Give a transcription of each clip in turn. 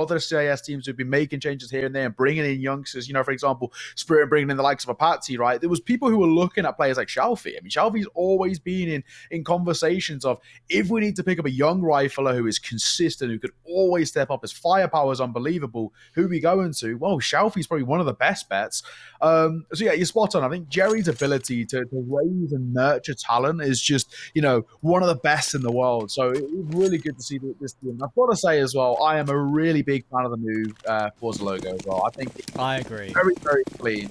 other CIS teams who've been making changes here and there and bringing in youngsters, you know, for example, Spirit bringing in the likes of a Patsy, right? There was people who were looking at players like Shalfie. I mean, Shalfie's always been in conversations of, if we need to pick up a young rifler who is consistent, who could always step up, his firepower is unbelievable, who are we going to? Well, Shalfie's probably one of the best bets. So yeah, you're spot on. I think Jerry's ability to raise and nurture talent is just, you know, one of the best in the world. So it's really good to see this team. I've got to say as well, I am a really big fan of the new forZe logo as well. I think I agree. Very, very clean.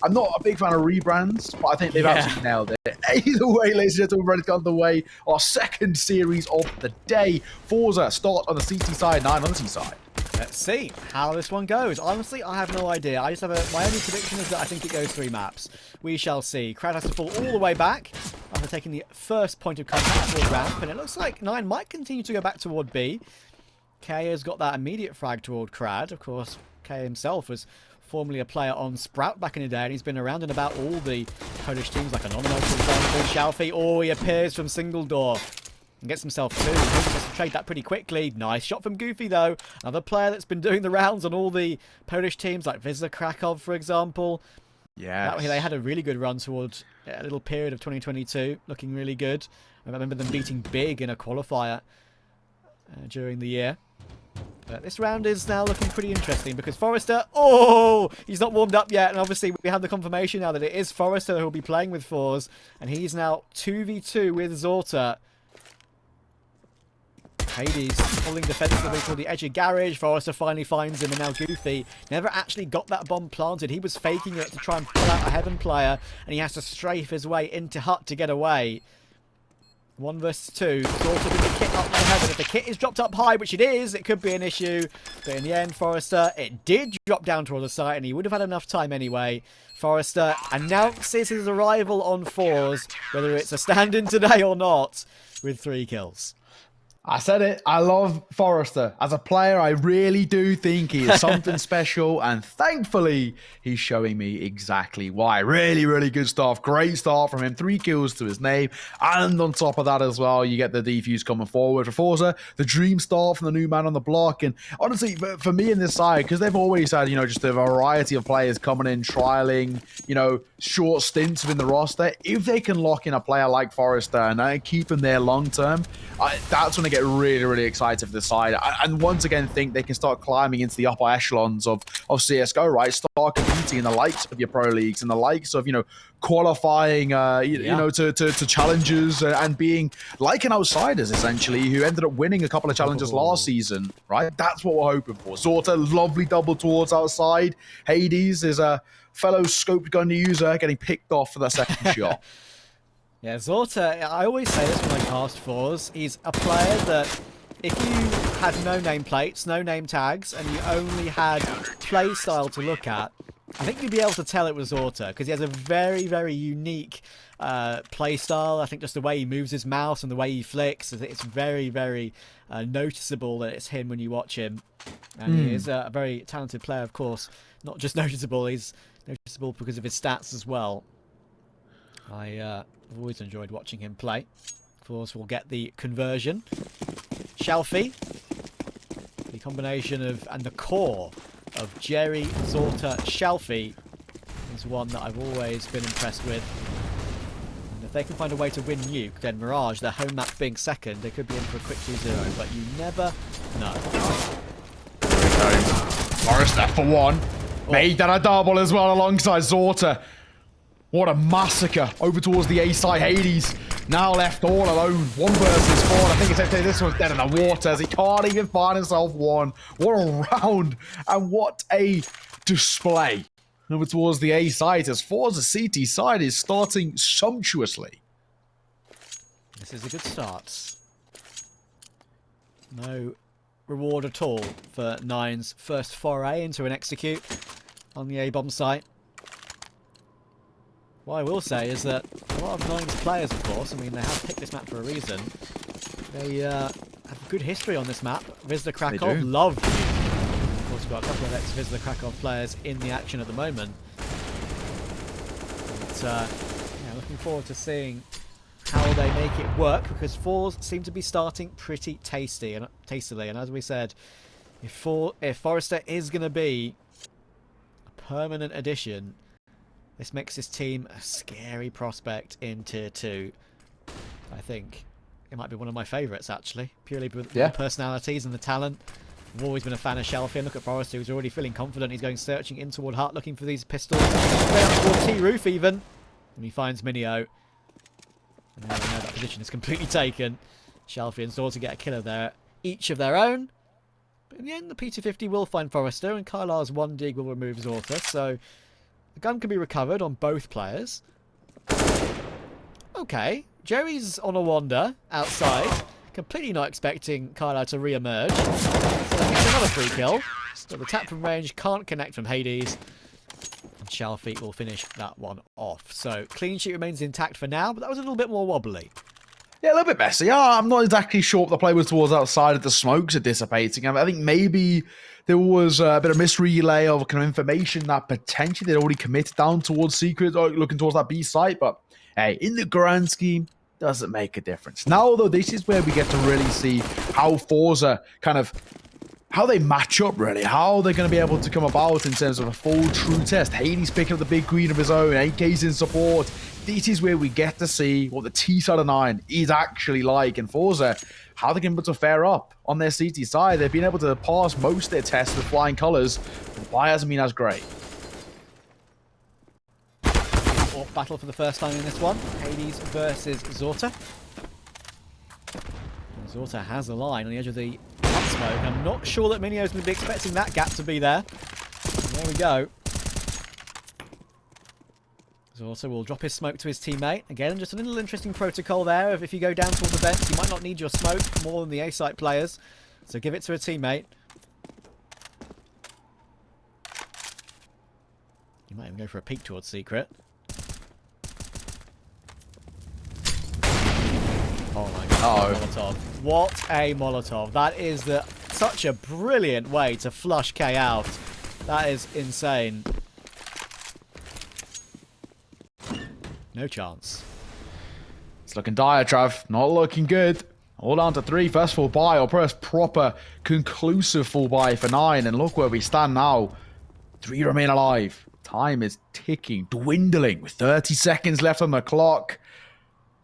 I'm not a big fan of rebrands, but I think they've absolutely nailed it. Either way, ladies and gentlemen, we're ready to get underway. Our second series of the day. forZe start on the CT side, 9 on the C side. Let's see how this one goes. Honestly, I have no idea. I just have my only prediction is that I think it goes 3 maps. We shall see. Crad has to fall all the way back after taking the first point of contact toward ramp, and it looks like 9 might continue to go back toward B. K has got that immediate frag toward Crad. Of course, K himself was formerly a player on Sprout back in the day, and he's been around and about all the Polish teams like Anonymous, for example. Shalfie, oh, he appears from single door. And gets himself 2. He has to trade that pretty quickly. Nice shot from Goofy, though. Another player that's been doing the rounds on all the Polish teams, like forZe Krakow, for example. Yeah. They had a really good run towards a little period of 2022, looking really good. I remember them beating Big in a qualifier during the year. But this round is now looking pretty interesting because forZe, oh, he's not warmed up yet. And obviously we have the confirmation now that it is forZe who will be playing with forZe. And he's now 2v2 with Zorta. Hades pulling defensively toward the edge of garage. forZe finally finds him, and now Goofy never actually got that bomb planted. He was faking it to try and pull out a Heaven player, and he has to strafe his way into Hut to get away. 1 versus 2. Zorta with the kit up on Heaven. If the kit is dropped up high, which it is, it could be an issue. But in the end, forZe, it did drop down towards the site, and he would have had enough time anyway. forZe announces his arrival on forZe, whether it's a stand-in today or not, with 3 kills. I said it. I love forZe. As a player, I really do think he is something special, and thankfully, he's showing me exactly why. Really, really good stuff. Great start from him. 3 kills to his name, and on top of that as well, you get the defuse coming forward for forZe. The dream start from the new man on the block, and honestly, for me in this side, because they've always had, you know, just a variety of players coming in, trialing, you know, short stints within the roster. If they can lock in a player like forZe and keep him there long term, that's when they get really, really excited for the side. And once again, think they can start climbing into the upper echelons of CSGO, right? Start competing in the likes of your pro leagues and the likes of, you know, qualifying, you know, to challenges and being like an outsiders, essentially, who ended up winning a couple of challenges last season, right? That's what we're hoping for. Zorta, lovely double towards outside. Hades is a fellow scoped gun user getting picked off for that second shot. Yeah, Zorta, I always say this when I cast forZe, he's a player that if you had no nameplates, no name tags, and you only had play style to look at, I think you'd be able to tell it was Zorta, because he has a very, very unique play style. I think just the way he moves his mouse and the way he flicks, it's very, very noticeable that it's him when you watch him. And he is a very talented player, of course. Not just noticeable, he's noticeable because of his stats as well. I've always enjoyed watching him play. Of course, we'll get the conversion. Shalfie. The combination of, and the core of Jerry, Zorta, Shalfie is one that I've always been impressed with. And if they can find a way to win Nuke, then Mirage, their home map being second, they could be in for a quick 2-0, but you never know. forZe for 1. Made that a double as well alongside Zorta. What a massacre over towards the A side. Hades now left all alone. 1 versus 4. I think it's this one's dead in the water as he can't even find himself 1. What a round and what a display over towards the A side as forZe CT side is starting sumptuously. This is a good start. No reward at all for Nine's first foray into an execute on the A-bomb site. What I will say is that a lot of Nine's players, of course, I mean, they have picked this map for a reason. They have a good history on this map. forZe Krakow love Nuke. Of course, we've got a couple of ex-forZe Krakow players in the action at the moment. But, yeah, looking forward to seeing how they make it work, because forZe seem to be starting pretty tastily. And as we said, If forZe is going to be a permanent addition, this makes this team a scary prospect in Tier 2. I think it might be one of my favourites, actually, purely with the personalities and the talent. I've always been a fan of Shelfie. Look at forZe, who's already feeling confident. He's going searching in toward Hut, looking for these pistols. Straight up toward T-Roof, even. And he finds Minio. And now we know that position is completely taken. Shelfie and zorTa get a killer there, each of their own. But in the end, the P250 will find forZe, and Kylar's 1 dig will remove zorTa. So the gun can be recovered on both players. Okay, Jerry's on a wander outside, completely not expecting Kylar to re-emerge. So that gets another free kill. But the tap from range can't connect from Hades. And Shelfie will finish that one off. So clean sheet remains intact for now, but that was a little bit more wobbly. Yeah, a little bit messy. I'm not exactly sure what the play was towards outside of the smokes are dissipating. I think maybe there was a bit of misrelay of kind of information that potentially they'd already committed down towards Secret or looking towards that B site. But hey, in the grand scheme, doesn't make a difference. Now, though, this is where we get to really see how forZe kind of how they match up, really, how they're going to be able to come about in terms of a full true test. Hades picking up the big green of his own, AK's in support. This is where we get to see what the T side of 9 is actually like, and forZe, how they're able to fare up on their CT side. They've been able to pass most of their tests with flying colors, but the buy hasn't been as great. Battle for the first time in this one. Hades versus zorTa. zorTa has a line on the edge of the smoke. I'm not sure that Minio's going to be expecting that gap to be there. There we go. zorTa will drop his smoke to his teammate. Again, just a little interesting protocol there of if you go down towards the vents, you might not need your smoke more than the A-site players. So give it to a teammate. You might even go for a peek towards Secret. Oh my god, Molotov. What a Molotov. That is such a brilliant way to flush K out. That is insane. No chance. It's looking dire, Trav. Not looking good. All down to 3. First full buy, or first proper, conclusive full buy for 9. And look where we stand now. 3 remain alive. Time is ticking, dwindling, with 30 seconds left on the clock.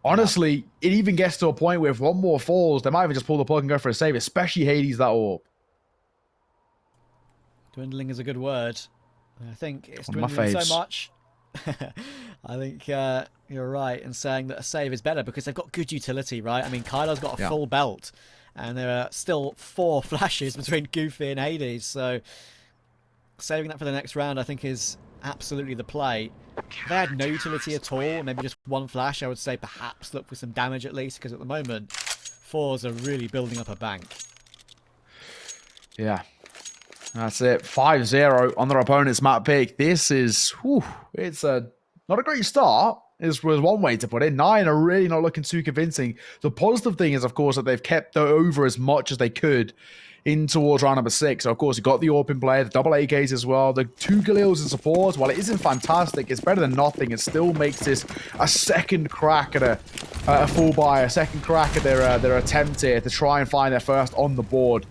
Honestly, it even gets to a point where if one more falls, they might even just pull the plug and go for a save, especially Hades that orb. Dwindling is a good word. I think it's dwindling so much. I think you're right in saying that a save is better because they've got good utility, right? I mean, Kylar's got a full belt, and there are still 4 flashes between Goofy and Hades, so saving that for the next round I think is absolutely the play. If they had no utility at all, maybe just 1 flash, I would say perhaps look for some damage at least, because at the moment, forZe are really building up a bank. Yeah. That's it. 5-0 on their opponent's map pick. This is, it's not a great start. Is was one way to put it. 9 are really not looking too convincing. The positive thing is, of course, that they've kept over as much as they could in towards round number 6. So, of course, you got the open play, the double AKs as well, the 2 Galils in support. While it isn't fantastic, it's better than nothing. It still makes this a second crack at a full buy, a second crack at their attempt here to try and find their first on the board.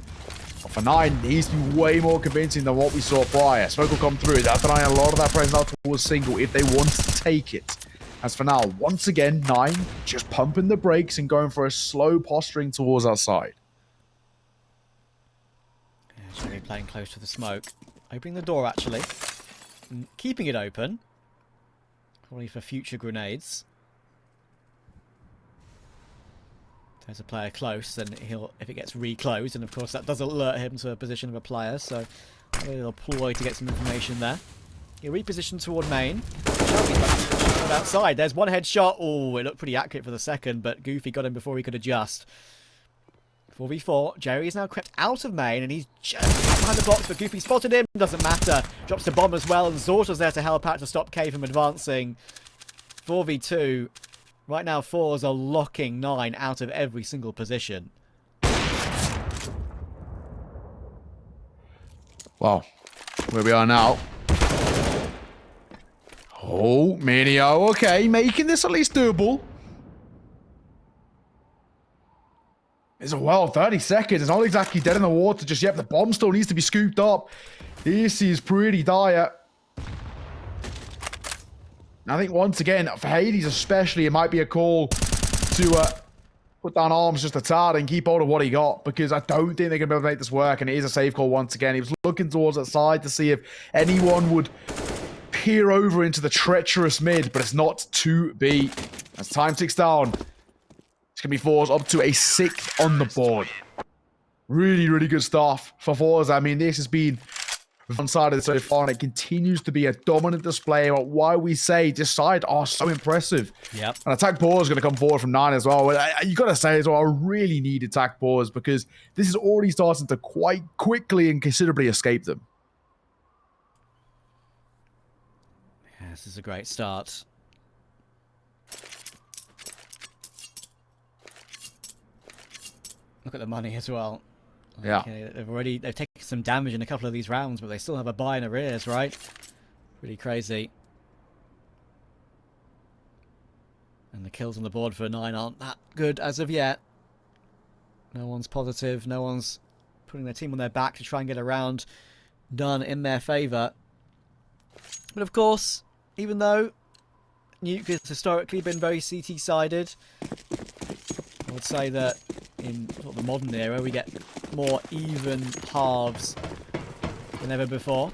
But for 9, it needs to be way more convincing than what we saw prior. Smoke will come through. That's denying a lot of that presence out towards single if they want to take it. As for now, once again, 9 just pumping the brakes and going for a slow posturing towards outside. Jerry playing close to the smoke. Opening the door, actually. Keeping it open. Probably for future grenades. There's a player close, then if it gets reclosed, and of course that does alert him to a position of a player, so a little ploy to get some information there. He'll reposition toward main. Outside, there's one headshot. Oh, it looked pretty accurate for the second, but Goofy got him before he could adjust. 4v4, Jerry is now crept out of main, and he's just behind the box, but Goofy spotted him. Doesn't matter. Drops the bomb as well, and zorTa's there to help out to stop K from advancing. 4v2. Right now, forZe are locking 9 out of every single position. Well, where we are now. Oh, Minio, okay, making this at least doable. It's 30 seconds. It's not exactly dead in the water just yet. The bomb still needs to be scooped up. This is pretty dire. I think once again, for Hades especially, it might be a call to put down arms just a tad and keep hold of what he got, because I don't think they're going to be able to make this work, and it is a safe call once again. He was looking towards that side to see if anyone would peer over into the treacherous mid, but it's not to be. As time ticks down, it's going to be forZe up to a 6th on the board. Really, really good stuff for forZe. I mean, this has been one-sided so far, and it continues to be a dominant display about why we say this side are so impressive. Yep. And attack pause is going to come forward from 9 as well. You got to say as well, I really need attack pause, because this is already starting to quite quickly and considerably escape them. Yeah, this is a great start. Look at the money as well. Yeah. They've taken some damage in a couple of these rounds, but they still have a buy in arrears, right? Pretty crazy. And the kills on the board for 9 aren't that good as of yet. No one's positive. No one's putting their team on their back to try and get a round done in their favour. But of course, even though Nuke has historically been very CT-sided, I would say that in sort of the modern era, we get more even halves than ever before.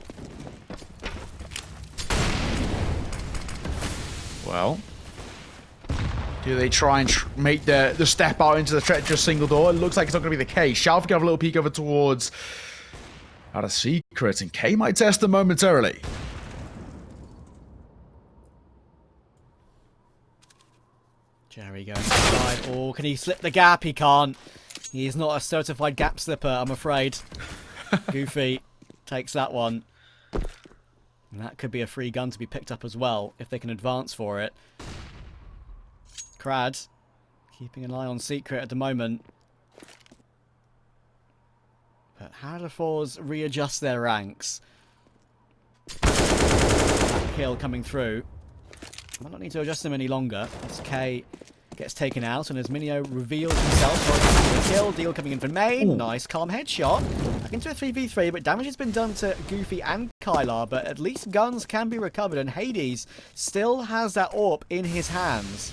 Well, do they try and make the step out into the treacherous single door? It looks like it's not going to be the case. Shalf can have a little peek over towards out of secret, and K might test them momentarily. Jerry goes inside. Oh, can he slip the gap? He can't. He's not a certified gap slipper, I'm afraid. Goofy takes that one. And that could be a free gun to be picked up as well, if they can advance for it. Crad, keeping an eye on Secret at the moment. But how do forZe readjust their ranks? That kill coming through. Might not need to adjust them any longer. As K gets taken out, and as Minio reveals himself for a kill. Deal coming in for Main. Ooh. Nice calm headshot. Back into a 3v3, but damage has been done to Goofy and Kylar, but at least guns can be recovered, and Hades still has that AWP in his hands.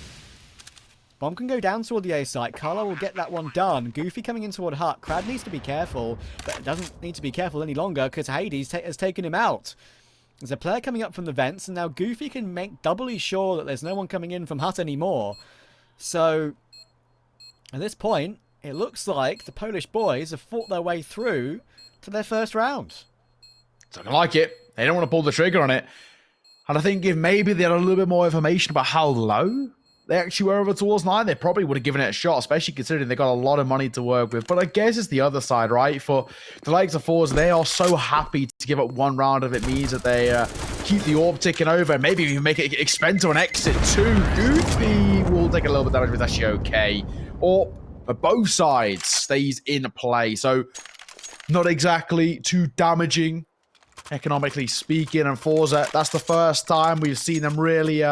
Bomb can go down toward the A site. Kylar will get that one done. Goofy coming in toward Hut. Crad needs to be careful, but doesn't need to be careful any longer because Hades has taken him out. There's a player coming up from the vents, and now Goofy can make doubly sure that there's no one coming in from Hut anymore. So, at this point, it looks like the Polish boys have fought their way through to their first round. It's looking like it. They don't want to pull the trigger on it. And I think if maybe they had a little bit more information about how low they actually were over towards 9, they probably would have given it a shot, especially considering they got a lot of money to work with. But I guess it's the other side, right? For the likes of forZe, they are so happy to give up one round if it means that they keep the AWP ticking over, and maybe even make it expensive an exit too. Goofy will take a little bit of damage, but it's actually okay. Or both sides stays in play, so not exactly too damaging, economically speaking. And forZe, that's the first time we've seen them really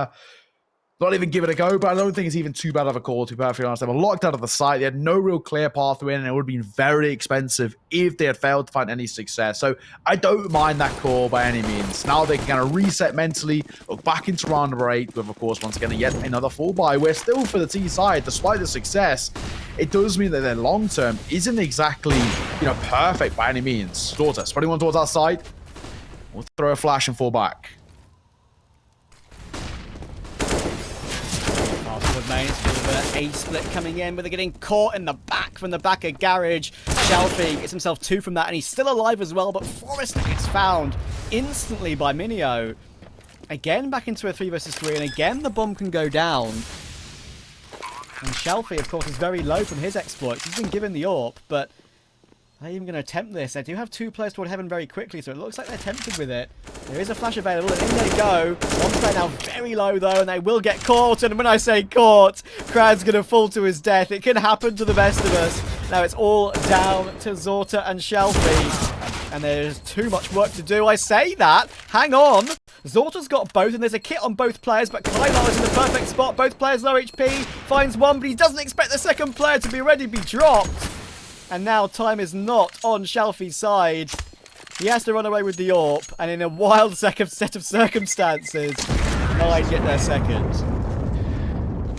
not even give it a go, but I don't think it's even too bad of a call, to be perfectly honest. They were locked out of the site. They had no real clear path to win, and it would have been very expensive if they had failed to find any success. So I don't mind that call by any means. Now they can kind of reset mentally, look back into round number 8 with, of course, once again, yet another full buy. Where still for the T side, despite the success, it does mean that their long term isn't exactly, perfect by any means. Daughter, spreading one towards that side. We'll throw a flash and fall back. Main, it's a split coming in, but they're getting caught in the back from the back of Garage. Shelfie gets himself 2 from that, and he's still alive as well, but Forrester gets found instantly by Minio. Again, back into a 3 versus 3, and again, the bomb can go down. And Shelfie, of course, is very low from his exploits. He's been given the AWP, but are they even going to attempt this? They do have 2 players toward heaven very quickly, so it looks like they're tempted with it. There is a flash available, and in they go. One player now very low, though, and they will get caught. And when I say caught, Crad's going to fall to his death. It can happen to the best of us. Now it's all down to Zorta and Shelfie. and there's too much work to do. I say that. Hang on. Zorta's got both, and there's a kit on both players, but Kylar is in the perfect spot. Both players low HP. Finds one, but he doesn't expect the second player to be ready to be dropped. And now time is not on Shalfie's side. He has to run away with the AWP, and in a wild set of circumstances, Nine get their second.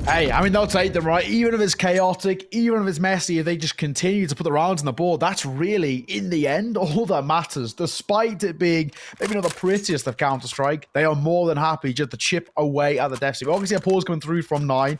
Hey, I mean, they'll take them, right? Even if it's chaotic, even if it's messy, if they just continue to put the rounds on the board, that's really, in the end, all that matters. Despite it being maybe not the prettiest of Counter-Strike, they are more than happy just to chip away at the deficit. Obviously, a pause coming through from Nine.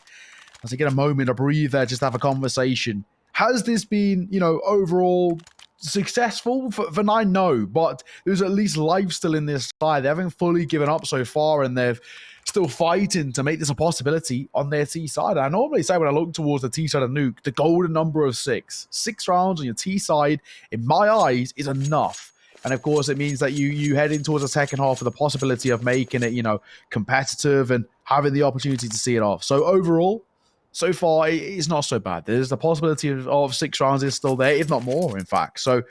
As they get a moment to breathe there, just have a conversation. Has this been, you know, overall successful for Nine? No, but there's at least life still in this side. They haven't fully given up so far, and they've still fighting to make this a possibility on their T side. I normally say when I look towards the T side of Nuke, the golden number of 6. 6 rounds on your T side, in my eyes, is enough. And of course, it means that you head in towards the second half with the possibility of making it, you know, competitive and having the opportunity to see it off. So overall, so far, it's not so bad. There's the possibility of 6 rounds is still there, if not more, in fact. So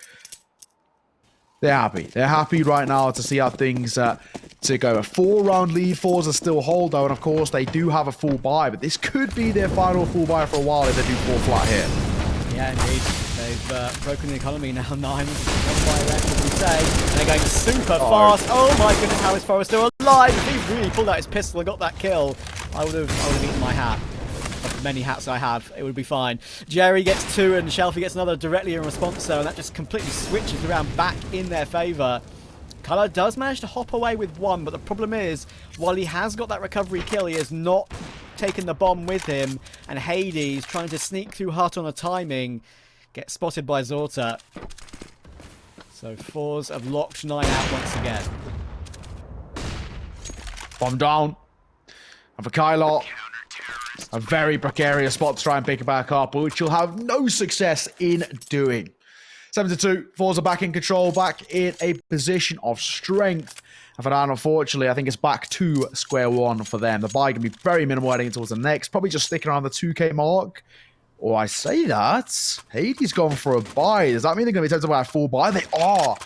they're happy. They're happy right now to see how things to go. A 4-round lead. forZe still hold, though, and of course, they do have a full buy, but this could be their final full buy for a while if they do fall flat here. Yeah, indeed. They've broken the economy now. 9 1 buy left, as we say. And they're going super fast. Oh my goodness, how is forZe alive? If he really pulled out his pistol and got that kill, I would have eaten my hat. Of many hats I have, it would be fine. Jerry gets 2 and Shelfie gets another directly in response though, and that just completely switches around back in their favour. Kylar does manage to hop away with 1, but the problem is, while he has got that recovery kill, he has not taken the bomb with him, and Hades, trying to sneak through Hut on a timing, gets spotted by Zorta. So forZe have locked 9 out once again. Bomb down. And for Kylar, a very precarious spot to try and pick it back up, which you'll have no success in doing. 7-2, forZe back in control, back in a position of strength. And for that, unfortunately, I think it's back to square one for them. The buy can be very minimal heading towards the next, probably just sticking around the 2K mark. Or I say that, Hades gone for a buy. Does that mean they're going to be tempted by a full buy? They are.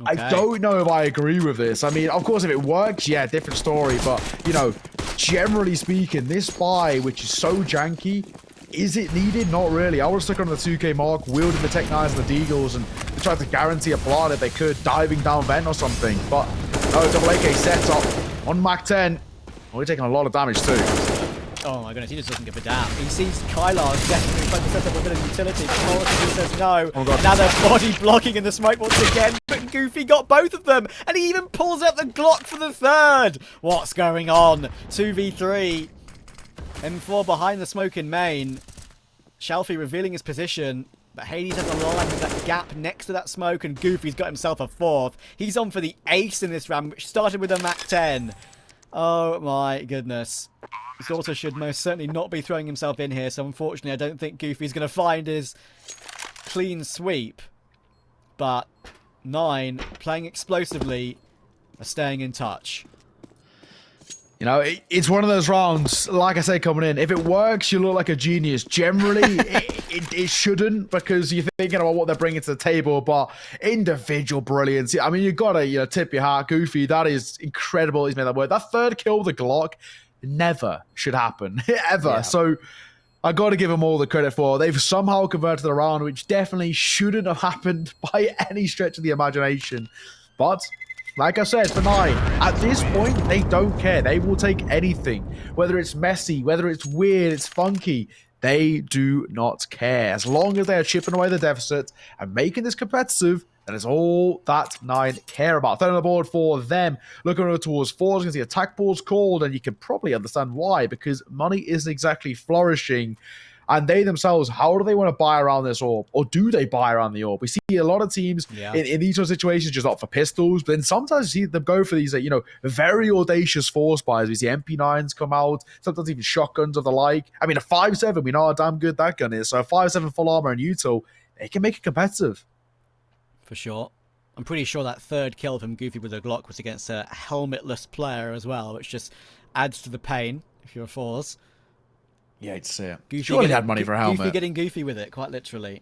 Okay. I don't know if I agree with this. I mean, of course, if it works, yeah, different story. But, you know, generally speaking, this buy, which is so janky, is it needed? Not really. I would have stuck on the 2K mark, wielding the Tech 9s and the Deagles, and tried to guarantee a plant if they could, diving down vent or something. But no, double AK setup on Mach 10. Oh, we're taking a lot of damage too. Oh my goodness, he just doesn't give a damn. He sees Kylar definitely trying to set up a bit of utility, but forZe says no. Oh god. Now they're body blocking in the smoke once again, but Goofy got both of them, and he even pulls out the Glock for the 3rd. What's going on? 2v3. M4 behind the smoke in main. Shalfie revealing his position, but Hades has a line with that gap next to that smoke, and Goofy's got himself a 4th. He's on for the ace in this round, which started with a Mach 10. Oh my goodness. Zorta should most certainly not be throwing himself in here, so unfortunately I don't think Goofy's going to find his clean sweep. But 9, playing explosively, are staying in touch. You know, it's one of those rounds, like I say, coming in. If it works, you look like a genius. Generally, it shouldn't, because you're thinking about what they're bringing to the table, but individual brilliance. I mean, you've got to tip your hat. Goofy, that is incredible. He's made that work. That 3rd kill with the Glock never should happen, ever. Yeah. So I got to give them all the credit for. They've somehow converted the round, which definitely shouldn't have happened by any stretch of the imagination. But like I said, for 9, at this point, they don't care. They will take anything. Whether it's messy, whether it's weird, it's funky, they do not care. As long as they are chipping away the deficit and making this competitive, that is all that 9 care about. 3rd on the board for them. Looking over towards forZe, you can see attack ball's called, and you can probably understand why, because money isn't exactly flourishing. And they themselves, how do they want to buy around this orb? Or do they buy around the orb? We see a lot of teams in these sort of situations just opt for pistols, but then sometimes you see them go for these, very audacious force buys. We see MP9s come out, sometimes even shotguns or the like. I mean, a 5.7, we know how damn good that gun is. So a 5.7 full armor and util, they can make it competitive. For sure. I'm pretty sure that 3rd kill from Goofy with a Glock was against a helmetless player as well, which just adds to the pain if you're a forZe. Yeah, it's Goofy surely had money for a helmet. Goofy getting goofy with it, quite literally.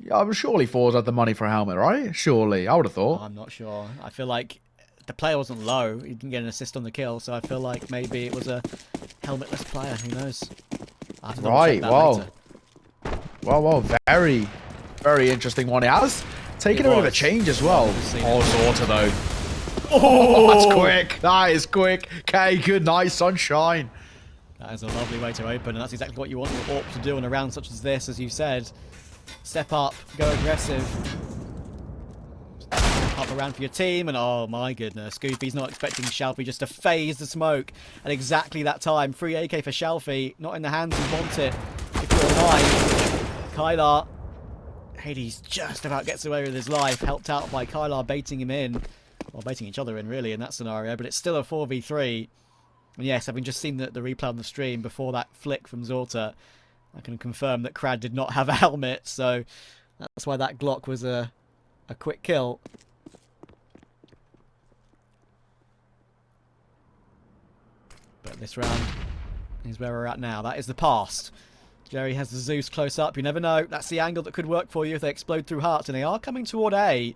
Yeah, surely forZe had the money for a helmet, right? Surely, I would have thought. I'm not sure. I feel like the player wasn't low. He didn't get an assist on the kill, so I feel like maybe it was a helmetless player. Who knows? I'll have to double check that later. Well, very, very interesting one. He has taken a bit of a change as well. Oh, Zorta though. Oh, that's quick. That is quick. Okay, good night, sunshine. That is a lovely way to open, and that's exactly what you want your AWP to do in a round such as this, as you said. Step up, go aggressive. Step up around for your team, and oh my goodness, Goofy's not expecting Shalfie just to phase the smoke at exactly that time. Free AK for Shalfie, not in the hands you want it. If you're alive, Kylar, Hades just about gets away with his life, helped out by Kylar baiting him in. Well, baiting each other in, really, in that scenario, but it's still a 4v3. And yes, having just seen the replay on the stream before that flick from Zorta, I can confirm that Crad did not have a helmet, so that's why that Glock was a quick kill. But this round is where we're at now. That is the past. Jerry has the Zeus close up. You never know. That's the angle that could work for you if they explode through hearts, and they are coming toward A.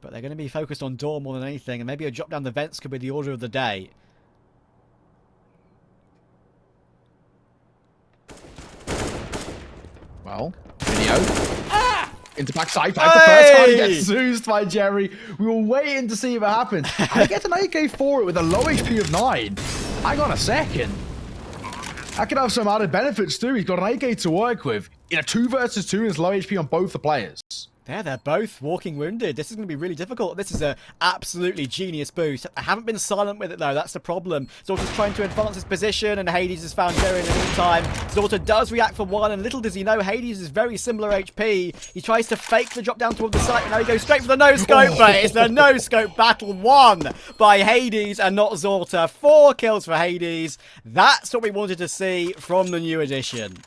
But they're going to be focused on door more than anything, and maybe a drop down the vents could be the order of the day. Well, video. Into backside. That's the first time he gets Zeused by Jerry. We were waiting to see if it happens. I get an AK for it with a low HP of 9. Hang on a second. That could have some added benefits too. He's got an AK to work with. In a 2 versus 2, his low HP on both the players. Yeah, they're both walking wounded. This is going to be really difficult. This is an absolutely genius boost. I haven't been silent with it, though. That's the problem. Zorta's trying to advance his position, and Hades has found Jerry in the meantime. Zorta does react for one, and little does he know, Hades is very similar HP. He tries to fake the drop down toward the site, and now he goes straight for the no-scope, but it's the no-scope battle won by Hades and not Zorta. 4 kills for Hades. That's what we wanted to see from the new edition.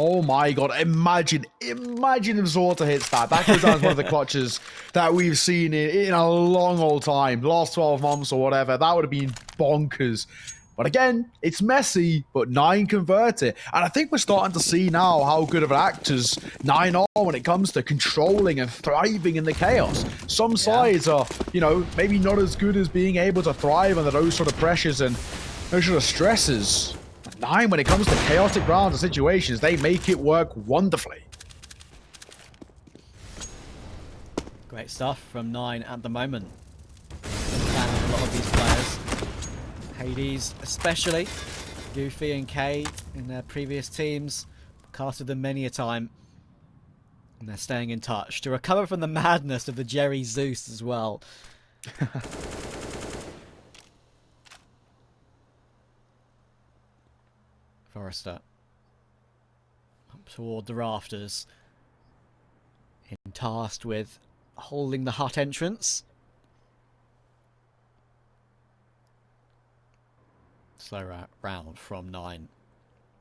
Oh my god, imagine if Zorta hits that. That goes down as one of the clutches that we've seen in a long old time. Last 12 months or whatever. That would have been bonkers. But again, it's messy, but 9 convert it. And I think we're starting to see now how good of an actors 9 are when it comes to controlling and thriving in the chaos. Some sides are, you know, maybe not as good as being able to thrive under those sort of pressures and those sort of stresses. 9, when it comes to chaotic rounds and situations, they make it work wonderfully. Great stuff from 9 at the moment. And a lot of these players, Hades especially, Goofy and K in their previous teams, casted them many a time. And they're staying in touch to recover from the madness of the Jerry Zeus as well. forZe up toward the rafters, tasked with holding the hut entrance. Slow round from 9,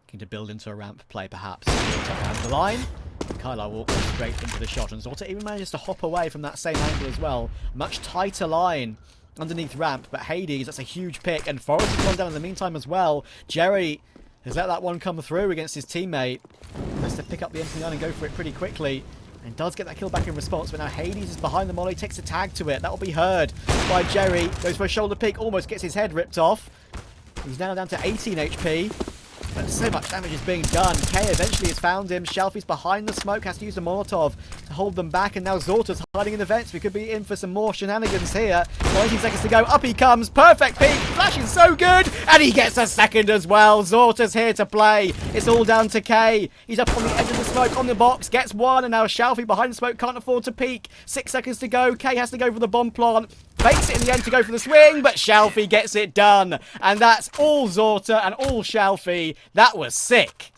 looking to build into a ramp play perhaps. Down the line, Kylar walks straight into the shot, and Zorta even manages to hop away from that same angle as well. Much tighter line underneath ramp, but Hades, that's a huge pick, and forZe has gone down in the meantime as well. Jerry has let that one come through against his teammate. Has to pick up the MP9 and go for it pretty quickly. And does get that kill back in response, but now Hades is behind the molly, takes a tag to it. That will be heard by Jerry. Goes for a shoulder pick, almost gets his head ripped off. He's now down to 18 HP. But so much damage is being done. K eventually has found him. Shalfie's behind the smoke, has to use a Molotov to hold them back. And now Zorta's hiding in the vents. We could be in for some more shenanigans here. 19 seconds to go. Up he comes. Perfect peek. Flash is so good. And he gets a second as well. Zorta's here to play. It's all down to K. He's up on the edge of the smoke on the box. Gets one. And now Shalfie behind the smoke can't afford to peek. 6 seconds to go. K has to go for the bomb plant. Fakes it in the end to go for the swing, but Shalfie gets it done. And that's all Zorta and all Shalfie. That was sick.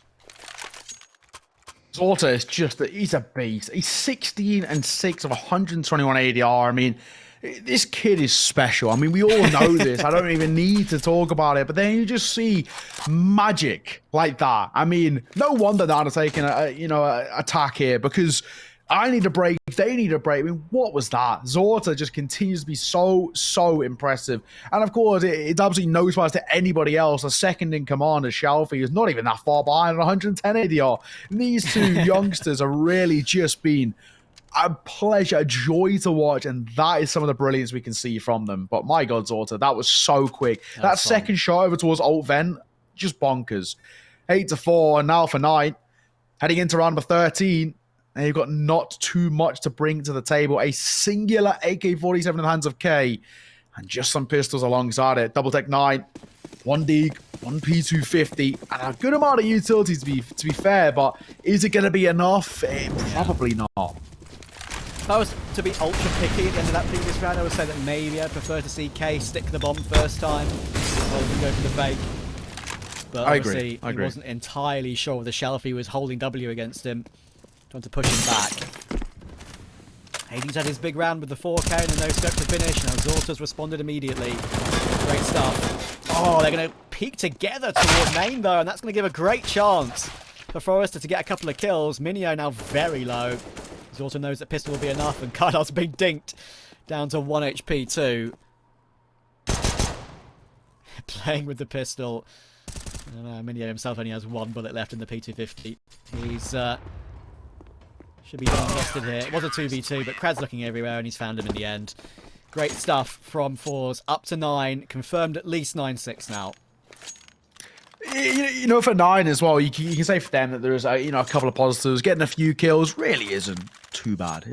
Zorta is just, he's a beast. He's 16 and 6 of 121 ADR. I mean, this kid is special. I mean, we all know this. I don't even need to talk about it. But then you just see magic like that. I mean, no wonder they're taking a attack here, because I need a break. They need a break. I mean, what was that? Zorta just continues to be so impressive. And of course, it's absolutely no surprise to anybody else. A second in command of Shalfie is not even that far behind at 110 ADR. And these two youngsters are really just been a pleasure, a joy to watch, and that is some of the brilliance we can see from them. But my God, Zorta, that was so quick. That second shot over towards Alt Vent, just bonkers. 8-4, and now for 9. Heading into round number 13, and you've got not too much to bring to the table. A singular AK-47 in the hands of K, and just some pistols alongside it. Double Tech 9, 1 Deeg, 1 P250, and a good amount of utilities to be fair, but is it going to be enough? Probably not. If I was to be ultra picky at the end of that previous round, I would say that maybe I'd prefer to see K stick the bomb first time rather than go for the fake. But obviously, he wasn't entirely sure whether Shelfie was holding W against him, trying to push him back. Hades had his big round with the 4K and the no scope to finish. Now Zorta's responded immediately. Great stuff. Oh, they're going to peek together toward main though, and that's going to give a great chance for forZe to get a couple of kills. Minio now very low. Zorta knows that pistol will be enough, and Cardar's been dinked down to 1 HP too. Playing with the pistol. I don't know, Minio himself only has 1 bullet left in the P250. He's should be invested here. It was a 2v2, but Krad's looking everywhere and he's found him in the end. Great stuff from forZe. Up to 9. Confirmed at least 9-6 now. You know, for 9 as well, you can say for them that there's a couple of positives. Getting a few kills really isn't too bad.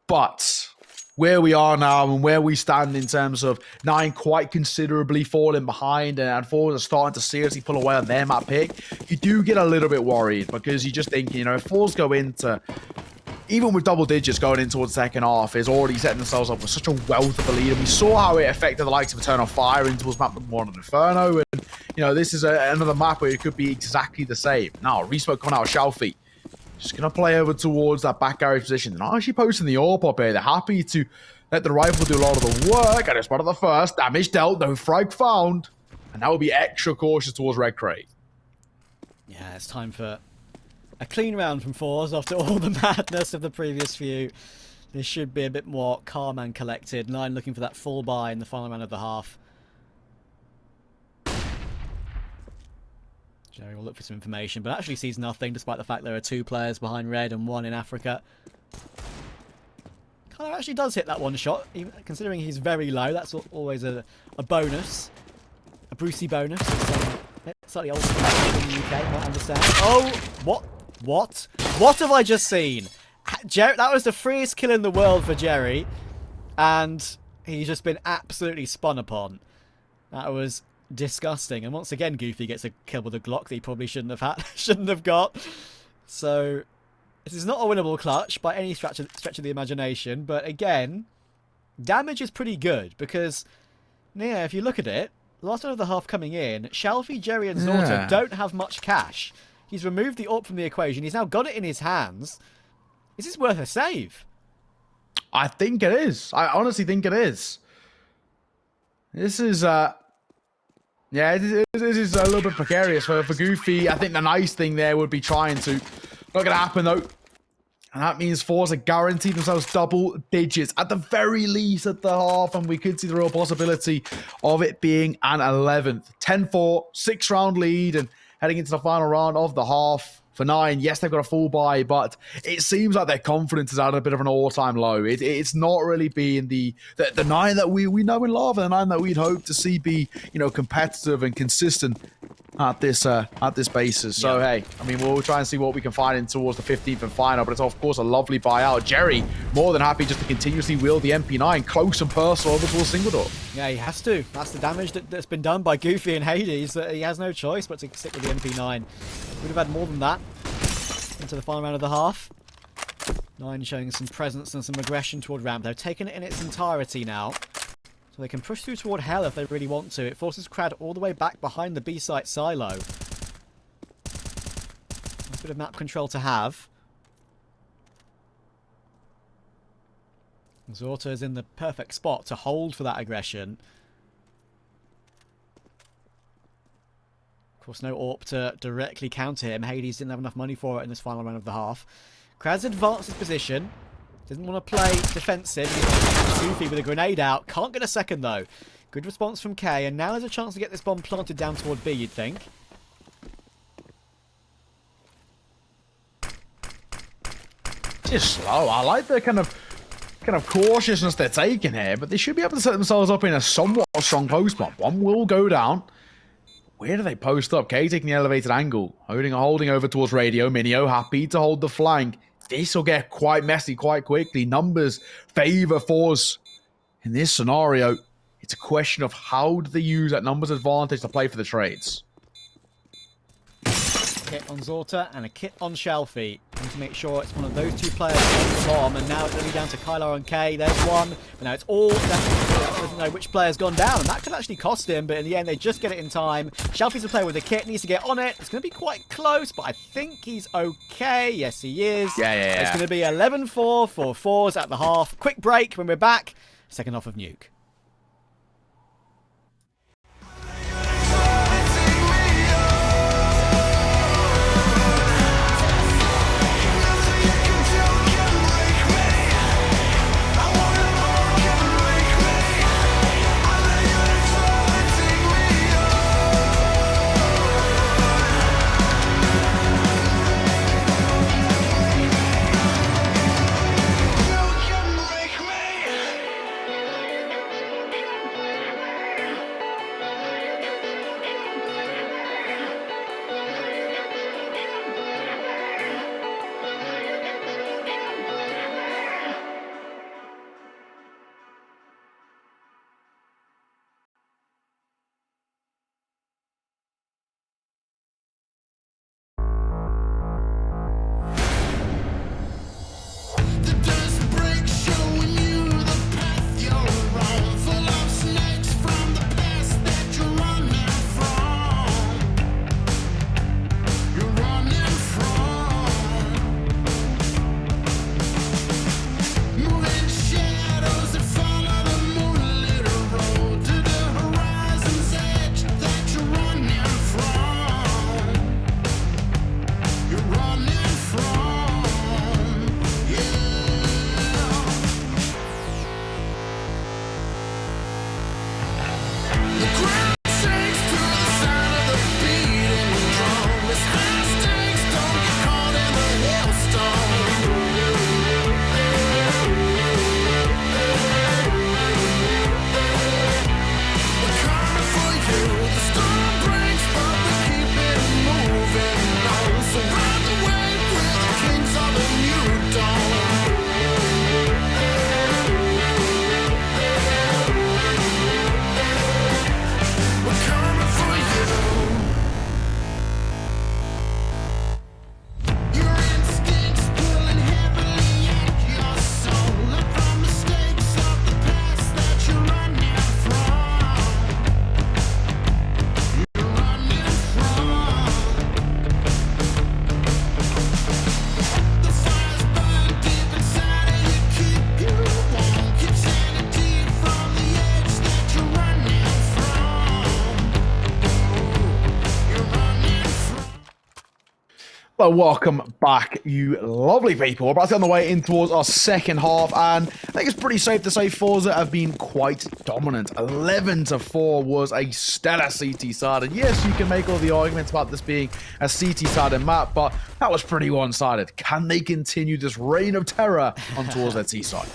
But where we are now and where we stand in terms of 9 quite considerably falling behind and forZe are starting to seriously pull away on their map pick, you do get a little bit worried because you just think, if forZe go into, even with double digits going in towards the second half, is already setting themselves up with such a wealth of a lead. And we saw how it affected the likes of Eternal Fire in towards map number 1 on Inferno. And, this is another map where it could be exactly the same. Now, Resmoke coming out of Shalfie. Just going to play over towards that back garage position. They're not actually posting the AWP up here. They're happy to let the rifle do a lot of the work. And it's part of the first. Damage dealt. No frag found. And that will be extra cautious towards Red Crate. Yeah, it's time for a clean round from forZe after all the madness of the previous few. This should be a bit more calm and collected. 9 looking for that full buy in the final round of the half. Jerry will look for some information, but actually sees nothing, despite the fact there are 2 players behind Red and 1 in Africa. Kind of actually does hit that one shot, even considering he's very low. That's always a bonus. A Brucey bonus. It's slightly older in the UK, might understand. Oh, what? What have I just seen? Jerry, that was the freest kill in the world for Jerry, and he's just been absolutely spun upon. That was disgusting, and once again Goofy gets a kill with a Glock that he probably shouldn't have got. So this is not a winnable clutch by any stretch of the imagination, but again, damage is pretty good because, yeah, if you look at it, last one of the half coming in, Shalfie, Jerry and Zorta don't have much cash. He's removed the AWP from the equation. He's now got it in his hands. Is this worth a save? I think it is. I honestly think it is. This is yeah, this is a little bit precarious for Goofy. I think the nice thing there would be trying to... Not going to happen, though. And that means forZe are guaranteed themselves double digits, at the very least at the half. And we could see the real possibility of it being an 11th. 10-4, 6-round lead, and heading into the final round of the half. For 9, yes, they've got a full buy, but it seems like their confidence is at a bit of an all-time low. It's not really being the 9 that we know and love, and the 9 that we'd hope to see be, competitive and consistent at this basis. So, hey, I mean, we'll try and see what we can find in towards the 15th and final, but it's, of course, a lovely buyout. Jerry, more than happy just to continuously wield the MP9 close and personal over towards single door. Yeah, he has to. That's the damage that's been done by Goofy and Hades, that he has no choice but to stick with the MP9. Would have had more than that into the final round of the half. 9 showing some presence and some aggression toward ramp. They've taken it in its entirety now, so they can push through toward hell if they really want to. It forces Krad all the way back behind the B-site silo. A bit of map control to have. Zorta is in the perfect spot to hold for that aggression. Of course, no AWP to directly counter him. Hades didn't have enough money for it in this final round of the half. Kraz advanced his position. Doesn't want to play defensive. Goofy with a grenade out. Can't get a second, though. Good response from K, and now there's a chance to get this bomb planted down toward B, you'd think. Just slow. I like the kind of cautiousness they're taking here, but they should be able to set themselves up in a somewhat strong post bomb. One will go down. Where do they post up? K taking the elevated angle, holding over towards radio. Minio happy to hold the flank. This will get quite messy quite quickly. Numbers favor forZe. In this scenario, it's a question of how do they use that numbers advantage to play for the trades. Kit on Zorta and a kit on Shelfie. And to make sure it's one of those two players on the bomb. And now it's only down to Kylar and K. There's one. But now it's all definitely doesn't know which player's gone down. And that could actually cost him. But in the end, they just get it in time. Shelfie's the player with the kit. Needs to get on it. It's going to be quite close. But I think he's okay. Yes, he is. Yeah. It's going to be 11-4 for forZe at the half. Quick break when we're back. Second half of Nuke. Well, welcome back, you lovely people. We're about to get on the way in towards our second half, and I think it's pretty safe to say forZe have been quite dominant. 11-4 was a stellar CT side, and yes, you can make all the arguments about this being a CT-sided map, but that was pretty one-sided. Can they continue this reign of terror on towards their T side?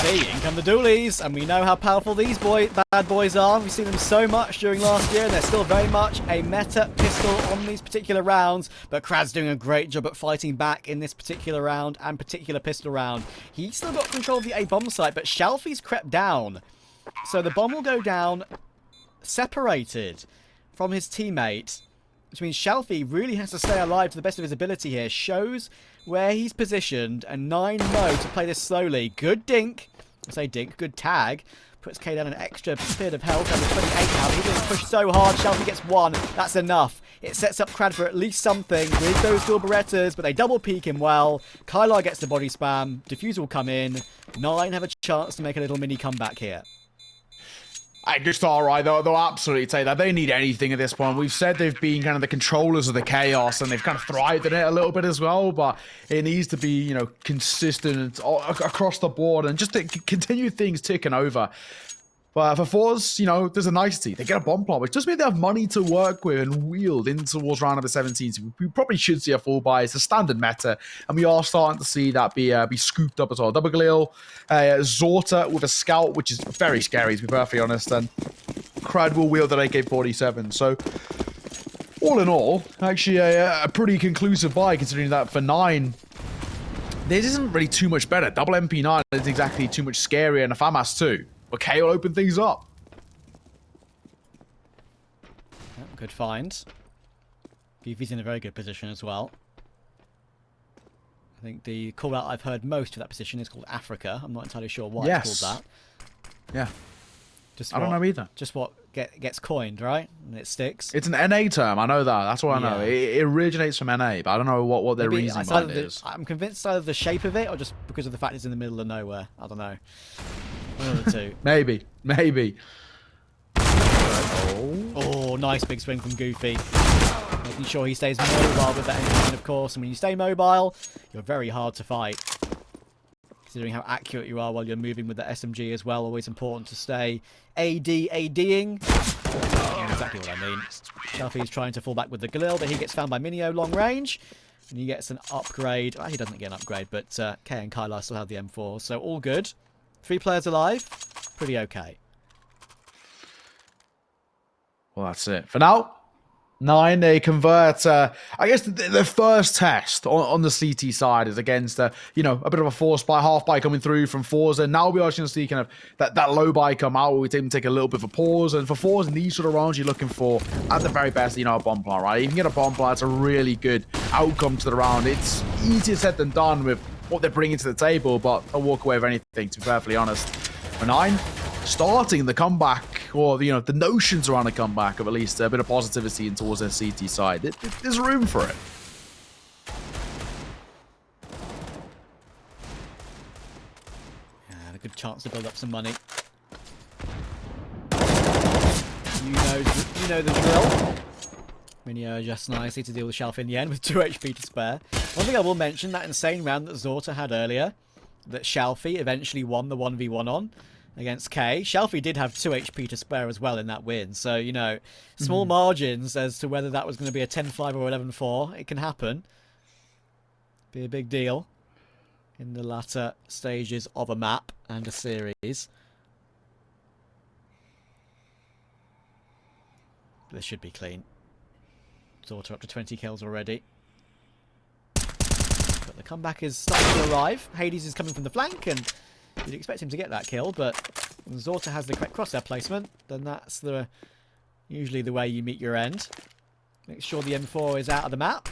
See, in come the dualies, and we know how powerful these bad boys are. We've seen them so much during last year, and they're still very much a meta pistol on these particular rounds. But Kraz doing a great job at fighting back in this particular round and particular pistol round. He's still got control of the A bomb site, but Shelfie's crept down. So the bomb will go down separated from his teammate, which means Shelfie really has to stay alive to the best of his ability here. Shows where he's positioned, and 9 know to play this slowly. Good dink. I say dink, good tag. Puts K down an extra bit of health, and 28 now. He doesn't push so hard. Shelfie gets 1. That's enough. It sets up Crad for at least something with those dual Berettas, but they double peek him well. Kylar gets the body spam. Diffuse will come in. 9 have a chance to make a little mini comeback here. I just all right. They'll absolutely take that. They need anything at this point. We've said they've been kind of the controllers of the chaos, and they've kind of thrived in it a little bit as well. But it needs to be, you know, consistent across the board, and just to continue things ticking over. But for forZe, you know, there's a nicety. They get a bomb plot, which does mean they have money to work with and wield in towards round number 17. So we probably should see a full buy. It's a standard meta, and we are starting to see that be scooped up as well. Double Galil, Zorta with a scout, which is very scary, to be perfectly honest, and Crad will wield an AK-47. So all in all, actually a pretty conclusive buy, considering that for 9, this isn't really too much better. Double MP9 is exactly too much scarier, and a FAMAS too. Okay, we'll open things up. Good find. Goofy's in a very good position as well. I think the call out I've heard most for that position is called Africa. I'm not entirely sure why it's called that. Yeah. Just I don't know either. Just what gets coined, right? And it sticks. It's an NA term. I know that. That's what I know. It originates from NA, but I don't know what their reasoning behind it is. I'm convinced it's either the shape of it or just because of the fact it's in the middle of nowhere. I don't know. One of the two. Maybe. Oh, nice big swing from Goofy. Making sure he stays mobile with that engine, of course. And when you stay mobile, you're very hard to fight. Considering how accurate you are while you're moving with the SMG as well. Always important to stay ADing. Exactly what I mean. Shelfie's trying to fall back with the Galil, but he gets found by Minio long range. And he gets an upgrade. Well, he doesn't get an upgrade, but K and Kyla still have the M4. So all good. 3 players alive. Pretty okay. Well, that's it. For now, 9, they convert. I guess the first test on the CT side is against, you know, a bit of a force buy, half buy coming through from forZe. Now we are going to see kind of that low buy come out where we take a little bit of a pause. And for forZe, in these sort of rounds, you're looking for, at the very best, you know, a bomb plant, right? If you can get a bomb plant, it's a really good outcome to the round. It's easier said than done with what they're bringing to the table, but I'll walk away with anything, to be perfectly honest. For 9, starting the comeback, or, you know, the notions around a comeback of at least a bit of positivity in towards their CT side. There's room for it. Yeah, a good chance to build up some money. You know the drill. Minio adjusts nicely to deal with Shelf in the end with 2 HP to spare. One thing I will mention, that insane round that Zorta had earlier, that Shelfie eventually won the 1v1 on against K. Shelfie did have 2 HP to spare as well in that win. So, you know, small margins as to whether that was going to be a 10-5 or 11-4. It can happen. Be a big deal in the latter stages of a map and a series. This should be clean. Zorta up to 20 kills already. But the comeback is starting to arrive. Hades is coming from the flank, and you'd expect him to get that kill, but when Zorta has the correct crosshair placement, then that's usually the way you meet your end. Make sure the M4 is out of the map.